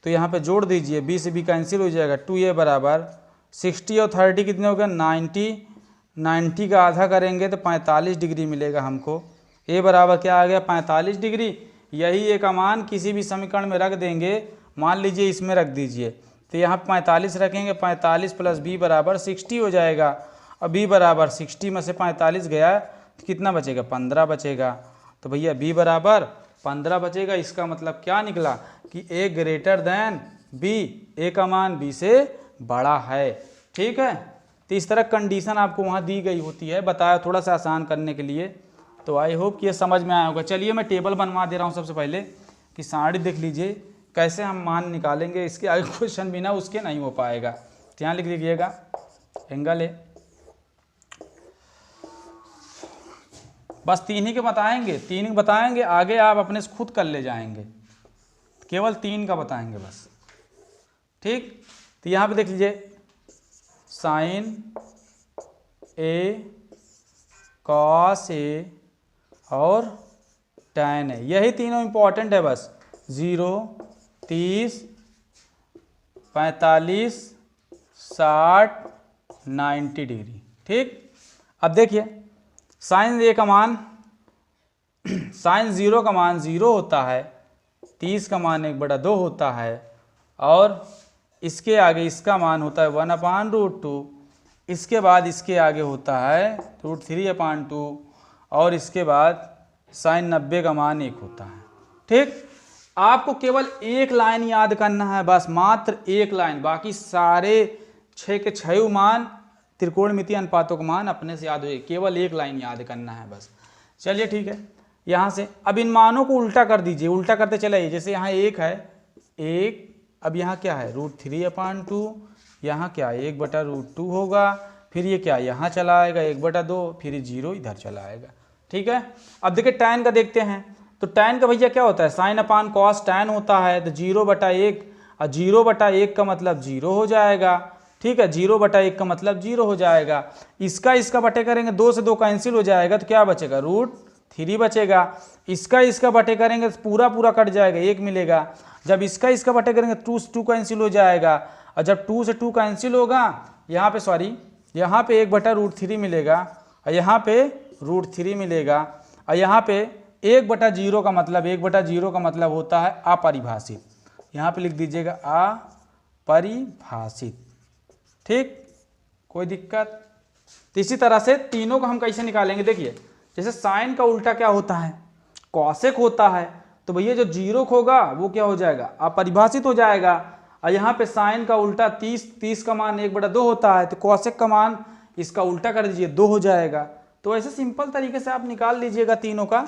Speaker 1: तो यहाँ पे जोड़ दीजिए, b से b कैंसिल हो जाएगा, 2a बराबर 60 और 30 कितने हो गए 90 का आधा करेंगे तो 45 डिग्री मिलेगा हमको। a बराबर क्या आ गया 45 डिग्री। यही a का मान किसी भी समीकरण में रख देंगे, मान लीजिए इसमें रख दीजिए तो यहाँ 45 रखेंगे, 45 प्लस b बराबर 60 हो जाएगा। अब b बराबर 60 में से 45 गया तो कितना बचेगा 15 बचेगा। तो भैया b बराबर 15 बचेगा। इसका मतलब क्या निकला कि a greater than b, a का मान b से बड़ा है। ठीक है, तो इस तरह कंडीशन आपको वहाँ दी गई होती है, बताया थोड़ा सा आसान करने के लिए। तो आई होप कि ये समझ में आया होगा। चलिए मैं टेबल बनवा दे रहा हूँ सबसे पहले कि साड़ी देख लीजिए कैसे हम मान निकालेंगे। इसके आगे क्वेश्चन बिना उसके नहीं हो पाएगा। तो यहाँ लिख लीजिएगा एंगल है, बस 3 ही के बताएंगे, 3 ही बताएंगे, आगे आप अपने से खुद कर ले जाएंगे, केवल 3 का बताएंगे बस। ठीक, तो यहाँ पे देख लीजिए साइन ए कॉस ए और टैन ए, यही तीनों इंपॉर्टेंट है बस। 0, 30, 45, 60, 90 डिग्री। ठीक, अब देखिए साइन ए का मान साइन 0 का मान 0 होता है, 30 का मान 1/2 होता है और इसके आगे इसका मान होता है 1/√2, इसके बाद इसके आगे होता है √3/2 और इसके बाद साइन 90 का मान 1 होता है। ठीक, आपको केवल एक लाइन याद करना है बस, मात्र एक लाइन, बाकी सारे 6 के 6 मान त्रिकोणमितीय अनुपातों का मान अपने से याद हो, केवल एक लाइन याद करना है बस। चलिए ठीक है, यहाँ से अब इन मानों को उल्टा कर दीजिए, उल्टा करते चलाइए। जैसे यहाँ 1 है, 1, अब यहाँ क्या है √3/2, यहाँ क्या 1/√2 होगा, फिर ये क्या यहाँ चला आएगा 1/2, फिर 0 इधर चला आएगा। ठीक है, अब देखिए टैन का देखते हैं। तो टैन का भैया क्या होता है साइन अपान कॉस टैन होता है, तो 0/1 और 0/1 का मतलब 0 हो जाएगा। ठीक है, 0/1 का मतलब 0 हो जाएगा। इसका बटे करेंगे, 2 से 2 कैंसिल हो जाएगा तो क्या बचेगा √3 बचेगा। इसका बटे करेंगे तो पूरा कट जाएगा, 1 मिलेगा। जब इसका बटे करेंगे 2 से 2 कैंसिल हो जाएगा और जब 2 से 2 कैंसिल होगा यहाँ पे यहाँ पे 1/√3 मिलेगा और यहाँ पे √3 मिलेगा और यहाँ पे 1/0 का मतलब होता है अपरिभाषित। यहाँ पे लिख दीजिएगा अपरिभाषित। ठीक, कोई दिक्कत? तो इसी तरह से तीनों को हम कैसे निकालेंगे, देखिए जैसे साइन का उल्टा क्या होता है कॉसेक होता है, तो भैया जो 0 होगा वो क्या हो जाएगा अपरिभाषित हो जाएगा। और यहाँ पे साइन का उल्टा 30 का मान 1/2 होता है, तो कॉसेक का मान इसका उल्टा कर दीजिए 2 हो जाएगा। तो ऐसे सिंपल तरीके से आप निकाल लीजिएगा तीनों का,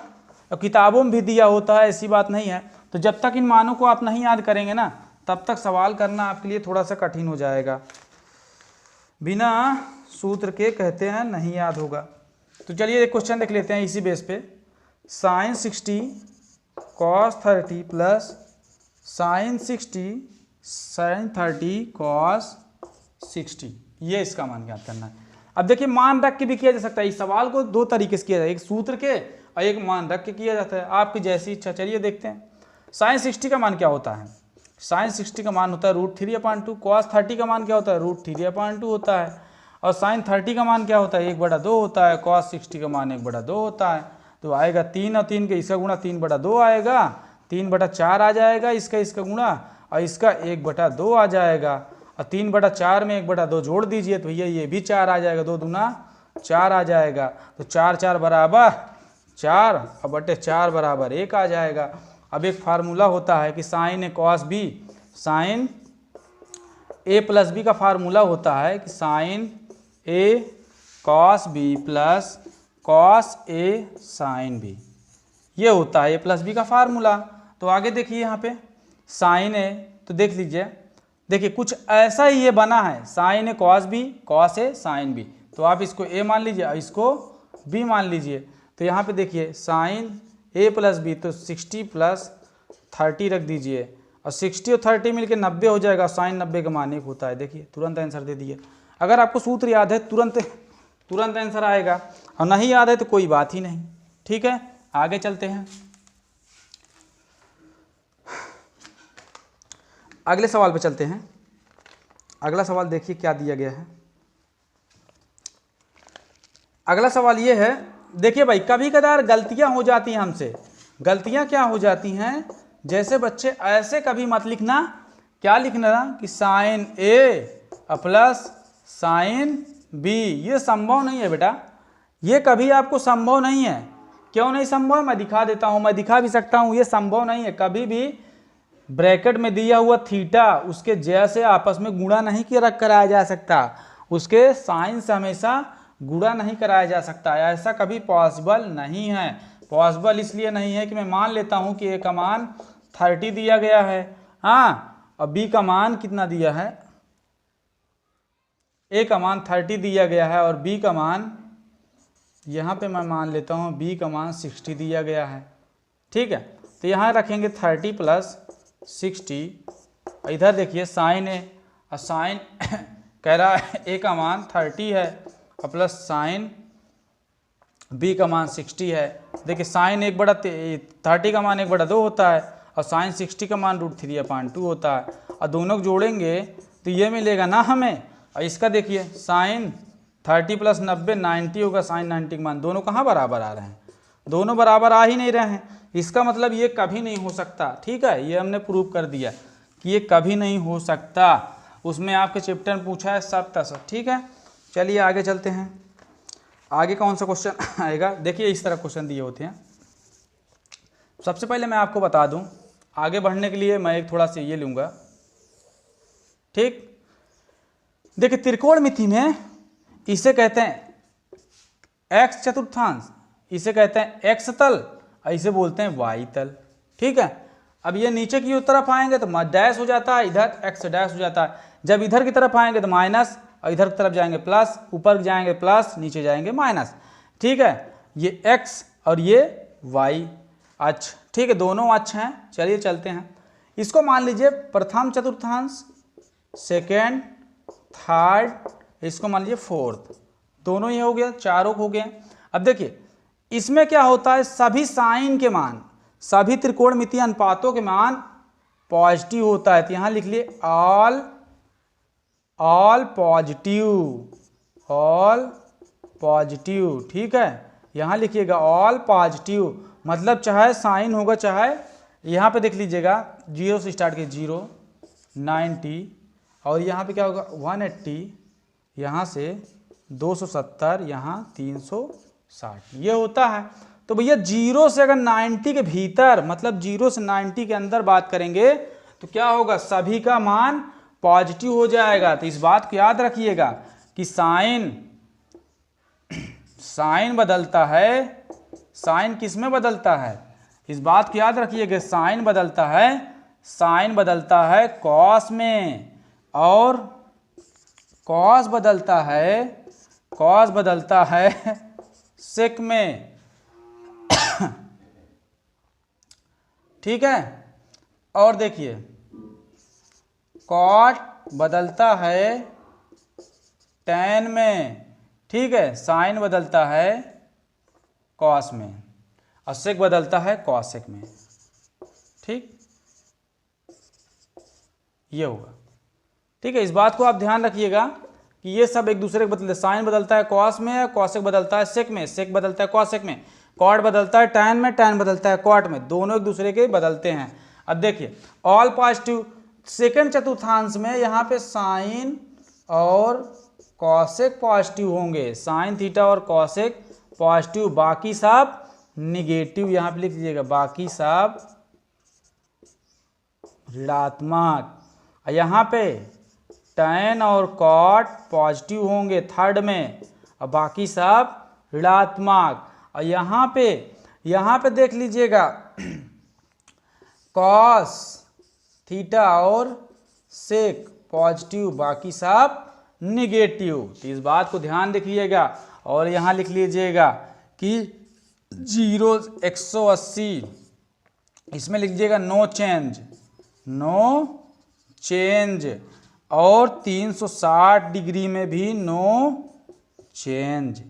Speaker 1: और किताबों में भी दिया होता है, ऐसी बात नहीं है। तो जब तक इन मानों को आप नहीं याद करेंगे ना तब तक सवाल करना आपके लिए थोड़ा सा कठिन हो जाएगा, बिना सूत्र के कहते हैं नहीं याद होगा। तो चलिए एक क्वेश्चन देख लेते हैं इसी बेस पे। Sine 60 cos 30 plus sine 30 cos 60, ये इसका मान ज्ञात करना है। अब देखिए मान रख के भी किया जा सकता है, इस सवाल को 2 तरीके से किया जाए, एक सूत्र के और एक मान रख के किया जाता है, आपकी जैसी इच्छा। चलिए देखते हैं साइन 60 का मान क्या होता है। साइन 60 का मान होता है √3/2, cos 30 का मान क्या होता है √3/2 होता है, और साइन 30 का मान क्या होता है 1/2 होता है, cos 60 का मान 1/2 होता है। तो आएगा 3 और 3 के इसका गुणा 3/2 आएगा, 3/4 आ जाएगा इसका गुणा, और इसका 1/2 आ जाएगा, और 3/4 में 1/2 जोड़ दीजिए तो भैया ये भी 4 आ जाएगा, 2 दूना 4 आ जाएगा। तो 4 4 बराबर 4 और बटे 4 बराबर 1 आ जाएगा। अब एक फार्मूला होता है कि साइन ए कॉस बी, साइन ए प्लस बी का फार्मूला होता है कि sign A cos B plus cos A sine B, ये होता है ए प्लस बी का फार्मूला। तो आगे देखिए यहाँ पे साइन ए, तो देख लीजिए, देखिए कुछ ऐसा ही ये बना है, sign A cos B cos A sine B, तो आप इसको ए मान लीजिए और इसको बी मान लीजिए। तो यहाँ पे देखिए साइन ए प्लस बी, तो 60 प्लस 30 रख दीजिए और 60 और 30 मिलके 90 हो जाएगा। साइन 90 का मान 1 होता है। देखिए तुरंत आंसर दे दिए। अगर आपको सूत्र याद है तुरंत आंसर आएगा, और नहीं याद है तो कोई बात ही नहीं। ठीक है, आगे चलते हैं। अगले सवाल पे चलते हैं। अगला सवाल देखिए क्या दिया गया है। अगला सवाल ये है, देखिए भाई कभी कदार गलतियां हो जाती हैं हमसे। गलतियां क्या हो जाती हैं, जैसे बच्चे ऐसे कभी मत लिखना, क्या लिखना कि साइन ए प्लस साइन बी, ये संभव नहीं है बेटा, ये कभी आपको संभव नहीं है। क्यों नहीं संभव है, मैं दिखा देता हूँ, मैं दिखा भी सकता हूँ। ये संभव नहीं है, कभी भी ब्रैकेट में दिया हुआ थीटा उसके जैसे आपस में गुणा नहीं कराया जा सकता, उसके साइन से हमेशा गुणा नहीं कराया जा सकता, ऐसा कभी पॉसिबल नहीं है। पॉसिबल इसलिए नहीं है कि मैं मान लेता हूं कि ए का मान 30 दिया गया है, हाँ, और बी का मान कितना दिया है, ए का मान 30 दिया गया है और बी का मान, यहाँ पे मैं मान लेता हूँ बी का मान 60 दिया गया है। ठीक है, तो यहाँ रखेंगे 30 प्लस 60, इधर देखिए साइन ए और साइन कह रहा है ए का मान 30 है और प्लस साइन बी का मान 60 है। देखिए साइन 1/30 का मान 1/2 होता है और साइन 60 का मान √3/2 होता है, और दोनों को जोड़ेंगे तो ये मिलेगा ना हमें। और इसका देखिए साइन 30 प्लस 90 होगा, साइन 90 का मान, दोनों कहाँ बराबर आ रहे हैं, दोनों बराबर आ ही नहीं रहे हैं। इसका मतलब ये कभी नहीं हो सकता। ठीक है, ये हमने प्रूव कर दिया कि ये कभी नहीं हो सकता। उसमें आपके चैप्टर में पूछा है सब तक। ठीक है, चलिए आगे चलते हैं। आगे कौन सा क्वेश्चन आएगा, देखिए इस तरह क्वेश्चन दिए होते हैं। सबसे पहले मैं आपको बता दूं, आगे बढ़ने के लिए मैं एक थोड़ा सा ये लूँगा। ठीक, देखिए त्रिकोणमिति में इसे कहते हैं एक्स चतुर्थांश, इसे कहते हैं एक्स तल और इसे बोलते हैं वाई तल। ठीक है, अब ये नीचे की तरफ आएंगे तो डैश हो जाता है, इधर एक्स डैश हो जाता है। जब इधर की तरफ आएंगे तो माइनस, और इधर की तरफ जाएंगे प्लस, ऊपर जाएंगे प्लस, नीचे जाएंगे माइनस। ठीक है, ये एक्स और ये वाई अक्ष। ठीक है, दोनों अक्ष हैं। चलिए चलते हैं। इसको मान लीजिए प्रथम चतुर्थांश, सेकेंड, थर्ड, इसको मान लीजिए फोर्थ, दोनों ही हो गया, चारों हो गए। अब देखिए इसमें क्या होता है, सभी साइन के मान, सभी त्रिकोणमितीय अनुपातों के मान पॉजिटिव होता है। तो यहाँ लिख लिए ऑल पॉजिटिव। ठीक है, यहाँ लिखिएगा ऑल पॉजिटिव, मतलब चाहे साइन होगा चाहे, यहाँ पे देख लीजिएगा 0 से स्टार्ट के 0, 90, और यहाँ पे क्या होगा 180, यहाँ से 270, यहाँ 360, ये होता है। तो भैया 0 से अगर 90 के भीतर, मतलब 0 से 90 के अंदर बात करेंगे तो क्या होगा, सभी का मान पॉजिटिव हो जाएगा। तो इस बात को याद रखिएगा कि साइन बदलता है, साइन किस में बदलता है, इस बात को याद रखिएगा, साइन बदलता है कॉस में, और कॉस बदलता है सेक में। ठीक है, और देखिए कॉट बदलता है टैन में। ठीक है, साइन बदलता है कॉस में और सेक बदलता है कॉसेक में। ठीक, ये होगा। ठीक है, इस बात को आप ध्यान रखिएगा कि ये सब एक दूसरे के बदलते, साइन बदलता है कॉस में, कॉसेक बदलता है सेक में, सेक बदलता है कॉसेक में, कॉट बदलता है टैन में, टैन बदलता है कॉट में, दोनों एक दूसरे के बदलते हैं। अब देखिए ऑल पॉजिटिव, सेकंड चतुर्थांश में यहाँ पे साइन और कॉसेक पॉजिटिव होंगे, साइन थीटा और कॉसेक पॉजिटिव, बाकी सब निगेटिव। यहाँ पे लिख लीजिएगा बाकी सब ऋणात्मक। यहाँ पे tan और cot पॉजिटिव होंगे थर्ड में और बाकी सब ऋणात्मक। और यहाँ पे देख लीजिएगा cos थीटा और sec पॉजिटिव बाकी सब निगेटिव। तो इस बात को ध्यान रखिएगा और यहाँ लिख लीजिएगा कि 0 180 इसमें लिख लीजिएगा नो चेंज और 360 डिग्री में भी नो चेंज।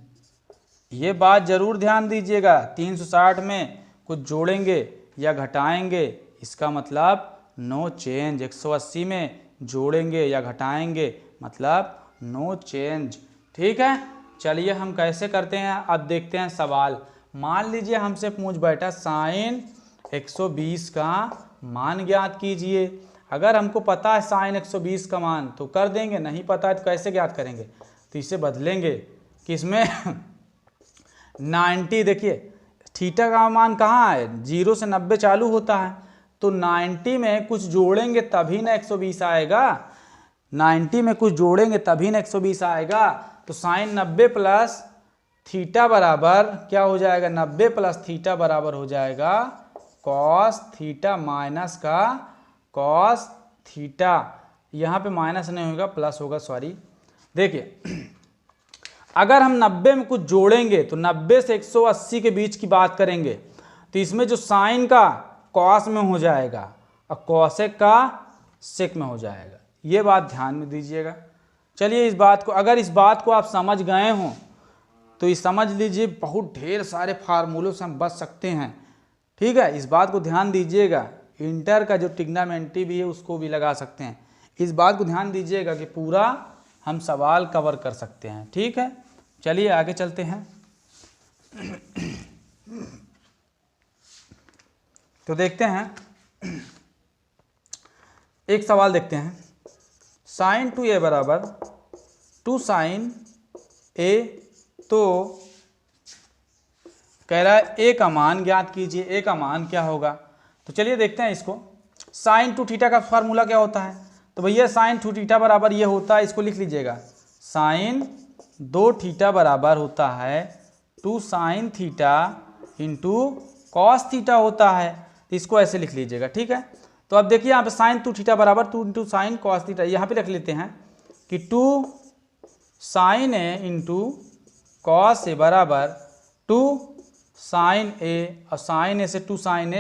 Speaker 1: ये बात जरूर ध्यान दीजिएगा, 360 में कुछ जोड़ेंगे या घटाएंगे इसका मतलब नो चेंज, 180 में जोड़ेंगे या घटाएंगे मतलब नो चेंज। ठीक है, चलिए हम कैसे करते हैं अब देखते हैं सवाल। मान लीजिए हमसे पूछ बैठा साइन 120 का मान ज्ञात कीजिए। अगर हमको पता है साइन 120 का मान तो कर देंगे, नहीं पता है तो कैसे ज्ञात करेंगे? तो इसे बदलेंगे किसमें 90। देखिए थीटा का मान कहाँ है, 0 से 90 चालू होता है तो 90 में कुछ जोड़ेंगे तभी ना 120 आएगा, 90 में कुछ जोड़ेंगे तभी ना 120 आएगा। तो साइन 90 प्लस थीटा बराबर क्या हो जाएगा, 90 प्लस थीटा बराबर हो जाएगा कॉस थीटा माइनस का कॉस थीटा। यहाँ पे माइनस नहीं होगा प्लस होगा, सॉरी। देखिए अगर हम 90 में कुछ जोड़ेंगे तो 90 से 180 के बीच की बात करेंगे तो इसमें जो साइन का कॉस में हो जाएगा और कॉसेक का सेक में हो जाएगा। ये बात ध्यान में दीजिएगा। चलिए इस बात को, अगर इस बात को आप समझ गए हों तो ये समझ लीजिए बहुत ढेर सारे फार्मूलों से हम बच सकते हैं। ठीक है, इस बात को ध्यान दीजिएगा। इंटर का जो ट्रिग्नोमेट्री भी है उसको भी लगा सकते हैं। इस बात को ध्यान दीजिएगा कि पूरा हम सवाल कवर कर सकते हैं। ठीक है, चलिए आगे चलते हैं। तो देखते हैं, एक सवाल देखते हैं। साइन 2a बराबर 2 साइन a, तो कह रहा है a का मान ज्ञात कीजिए। a का मान क्या होगा? तो चलिए देखते हैं इसको। साइन 2 थीटा का फार्मूला क्या होता है? तो भैया साइन 2 थीटा बराबर ये होता है, इसको लिख लीजिएगा, साइन 2 थीटा बराबर होता है 2 sine theta into cos theta होता है। इसको ऐसे लिख लीजिएगा। ठीक है, तो अब देखिए यहाँ पे साइन 2 थीटा बराबर 2 इंटू साइन कॉस थीटा, यहाँ पे रख लेते हैं कि 2 sign A into cos A बराबर 2 साइन ए, और साइन ए से 2 साइन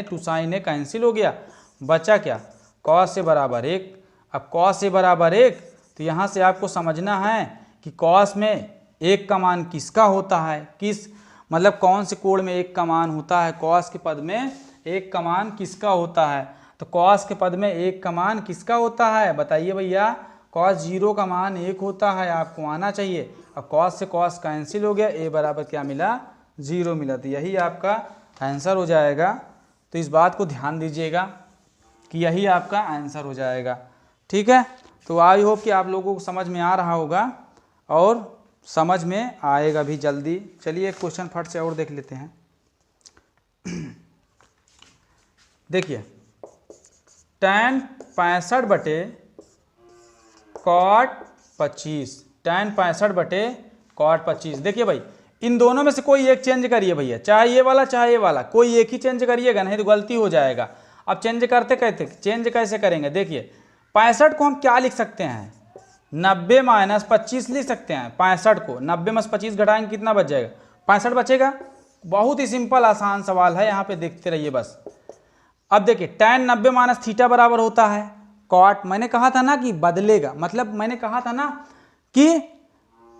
Speaker 1: ए कैंसिल हो गया, बचा क्या, कॉस ए बराबर 1। अब कॉस ए बराबर 1 तो यहाँ से आपको समझना है कि कॉस में 1 का मान किसका होता है, किस मतलब कौन से कोण में 1 का मान होता है, कॉस के पद में 1 का मान किसका होता है। तो कॉस के पद में 1 का मान किसका होता है बताइए भैया? कॉस 0 का मान 1 होता है, आपको आना चाहिए। अब कॉस से कॉस कैंसिल हो गया, ए बराबर क्या मिला, 0 मिला। तो यही आपका आंसर हो जाएगा। तो इस बात को ध्यान दीजिएगा कि यही आपका आंसर हो जाएगा। ठीक है, तो आई होप कि आप लोगों को समझ में आ रहा होगा और समझ में आएगा भी जल्दी। चलिए एक क्वेश्चन फट से और देख लेते हैं। देखिए tan 65 बटे cot 25, tan 65 बटे cot 25। देखिए भाई इन दोनों में से कोई एक चेंज करिए भैया, चाहे ये वाला चाहे ये वाला, कोई एक ही चेंज करिएगा, नहीं तो गलती हो जाएगा। अब चेंज करते कहते चेंज कैसे करेंगे? देखिए 65 को हम क्या लिख सकते हैं, 90 माइनस 25 लिख सकते हैं। 65 को 90 में 25 घटाएंगे कितना बच जाएगा, 65 बचेगा। बहुत ही सिंपल आसान सवाल है, यहाँ पे देखते रहिए बस। अब देखिए tan 90 माइनस थीटा बराबर होता है कॉट, मैंने कहा था ना कि बदलेगा, मतलब मैंने कहा था ना कि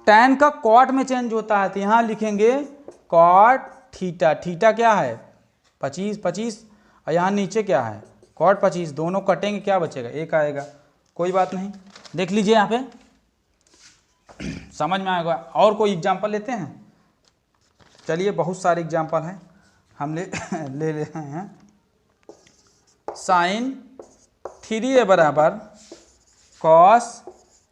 Speaker 1: tan का कॉट में चेंज होता है। तो यहाँ लिखेंगे कॉट थीटा, थीटा क्या है 25, और यहाँ नीचे क्या है कॉट 25, दोनों कटेंगे क्या बचेगा, 1 आएगा। कोई बात नहीं, देख लीजिए यहाँ पे समझ में आएगा। और कोई एग्जाम्पल लेते हैं? चलिए बहुत सारे एग्जाम्पल हैं, हम ले रहे हैं। साइन 3a बराबर कॉस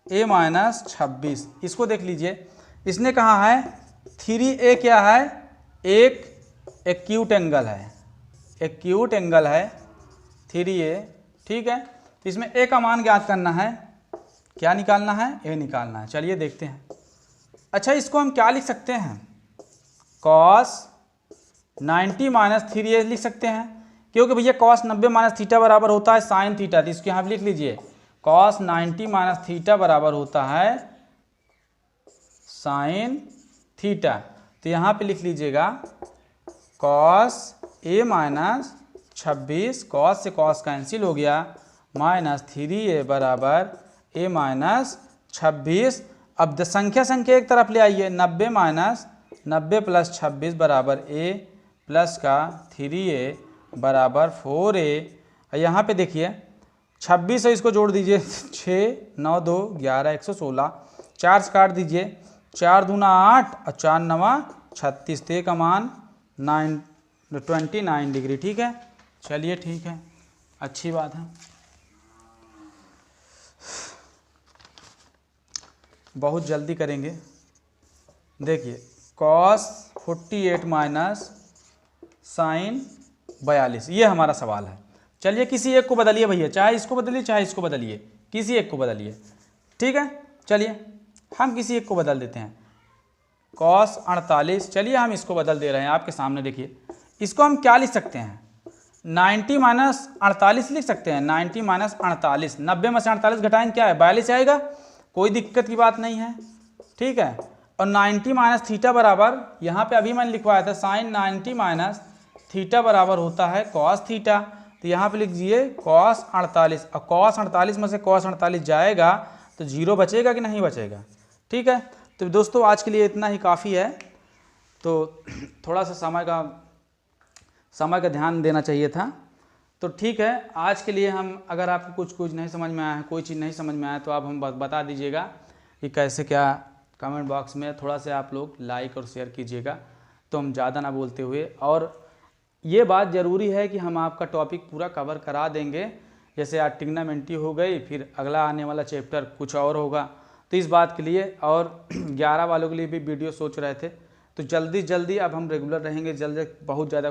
Speaker 1: a माइनस 26, इसको देख लीजिए। इसने कहा है 3a क्या है, एक एक्यूट एंगल है, एक्यूट एंगल है 3a। ठीक है, तो इसमें a का मान ज्ञात करना है क्या निकालना है, ए निकालना है। चलिए देखते हैं। अच्छा इसको हम क्या लिख सकते हैं, कॉस 90 माइनस 3a लिख सकते हैं, क्योंकि भैया कॉस 90 माइनस थीटा बराबर होता है साइन थीटा। तो इसको यहाँ पे लिख लीजिए, कॉस 90 माइनस थीटा बराबर होता है साइन थीटा। तो यहाँ पे लिख लीजिएगा कॉस a माइनस 26, कॉस से कॉस कैंसिल हो गया, माइनस 3a बराबर a माइनस 26। अब संख्या एक तरफ ले आइए, 90 माइनस 90 प्लस 26 बराबर a प्लस का 3a बराबर 4a। यहाँ पे देखिए 26 है, इसको जोड़ दीजिए 6 9 2 11 116, 4 से काट दीजिए, 4 दूना 8 और 4 नवा 36, ते का मान 29 डिग्री। ठीक है, चलिए ठीक है, अच्छी बात है। बहुत जल्दी करेंगे। देखिए कॉस 48 माइनस साइन 42, ये हमारा सवाल है। चलिए किसी एक को बदलिए भैया, चाहे इसको बदलिए चाहे इसको बदलिए, किसी एक को बदलिए। ठीक है, चलिए हम किसी एक को बदल देते हैं। कॉस 48, चलिए हम इसको बदल दे रहे हैं आपके सामने। देखिए इसको हम क्या लिख सकते हैं, 90 माइनस 48 लिख सकते हैं। 90 माइनस 48, 90 में से 48 घटाएंगे क्या है, 42 आएगा, कोई दिक्कत की बात नहीं है। ठीक है, और 90 माइनस थीटा बराबर, यहाँ पे अभी मैंने लिखवाया था साइन 90 माइनस थीटा बराबर होता है कॉस थीटा। तो यहाँ पे लिख दीजिए कॉस 48, और कॉस 48 में से कॉस 48 जाएगा तो 0 बचेगा कि नहीं बचेगा। ठीक है, तो दोस्तों आज के लिए इतना ही काफ़ी है। तो थोड़ा सा समय का ध्यान देना चाहिए था। तो ठीक है, आज के लिए हम, अगर आपको कुछ नहीं समझ में आया है, कोई चीज़ नहीं समझ में आया तो आप हम बता दीजिएगा कि कैसे क्या, कमेंट बॉक्स में थोड़ा सा आप लोग लाइक और शेयर कीजिएगा, तो हम ज़्यादा ना बोलते हुए। और ये बात ज़रूरी है कि हम आपका टॉपिक पूरा कवर करा देंगे। जैसे आज ट्रिग्नोमेट्री हो गई, फिर अगला आने वाला चैप्टर कुछ और होगा, तो इस बात के लिए। और 11 वालों के लिए भी वीडियो सोच रहे थे, तो जल्दी अब हम रेगुलर रहेंगे, जल्दी बहुत ज़्यादा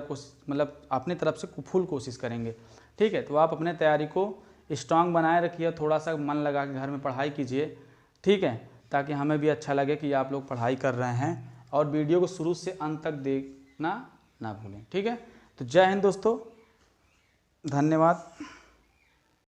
Speaker 1: मतलब अपने तरफ से फुल कोशिश करेंगे। ठीक है, तो आप अपने तैयारी को स्ट्रांग बनाए रखिए, थोड़ा सा मन लगा के घर में पढ़ाई कीजिए। ठीक है, ताकि हमें भी अच्छा लगे कि आप लोग पढ़ाई कर रहे हैं, और वीडियो को शुरू से अंत तक देखना ना भूलें। ठीक है, तो जय हिंद दोस्तों, धन्यवाद।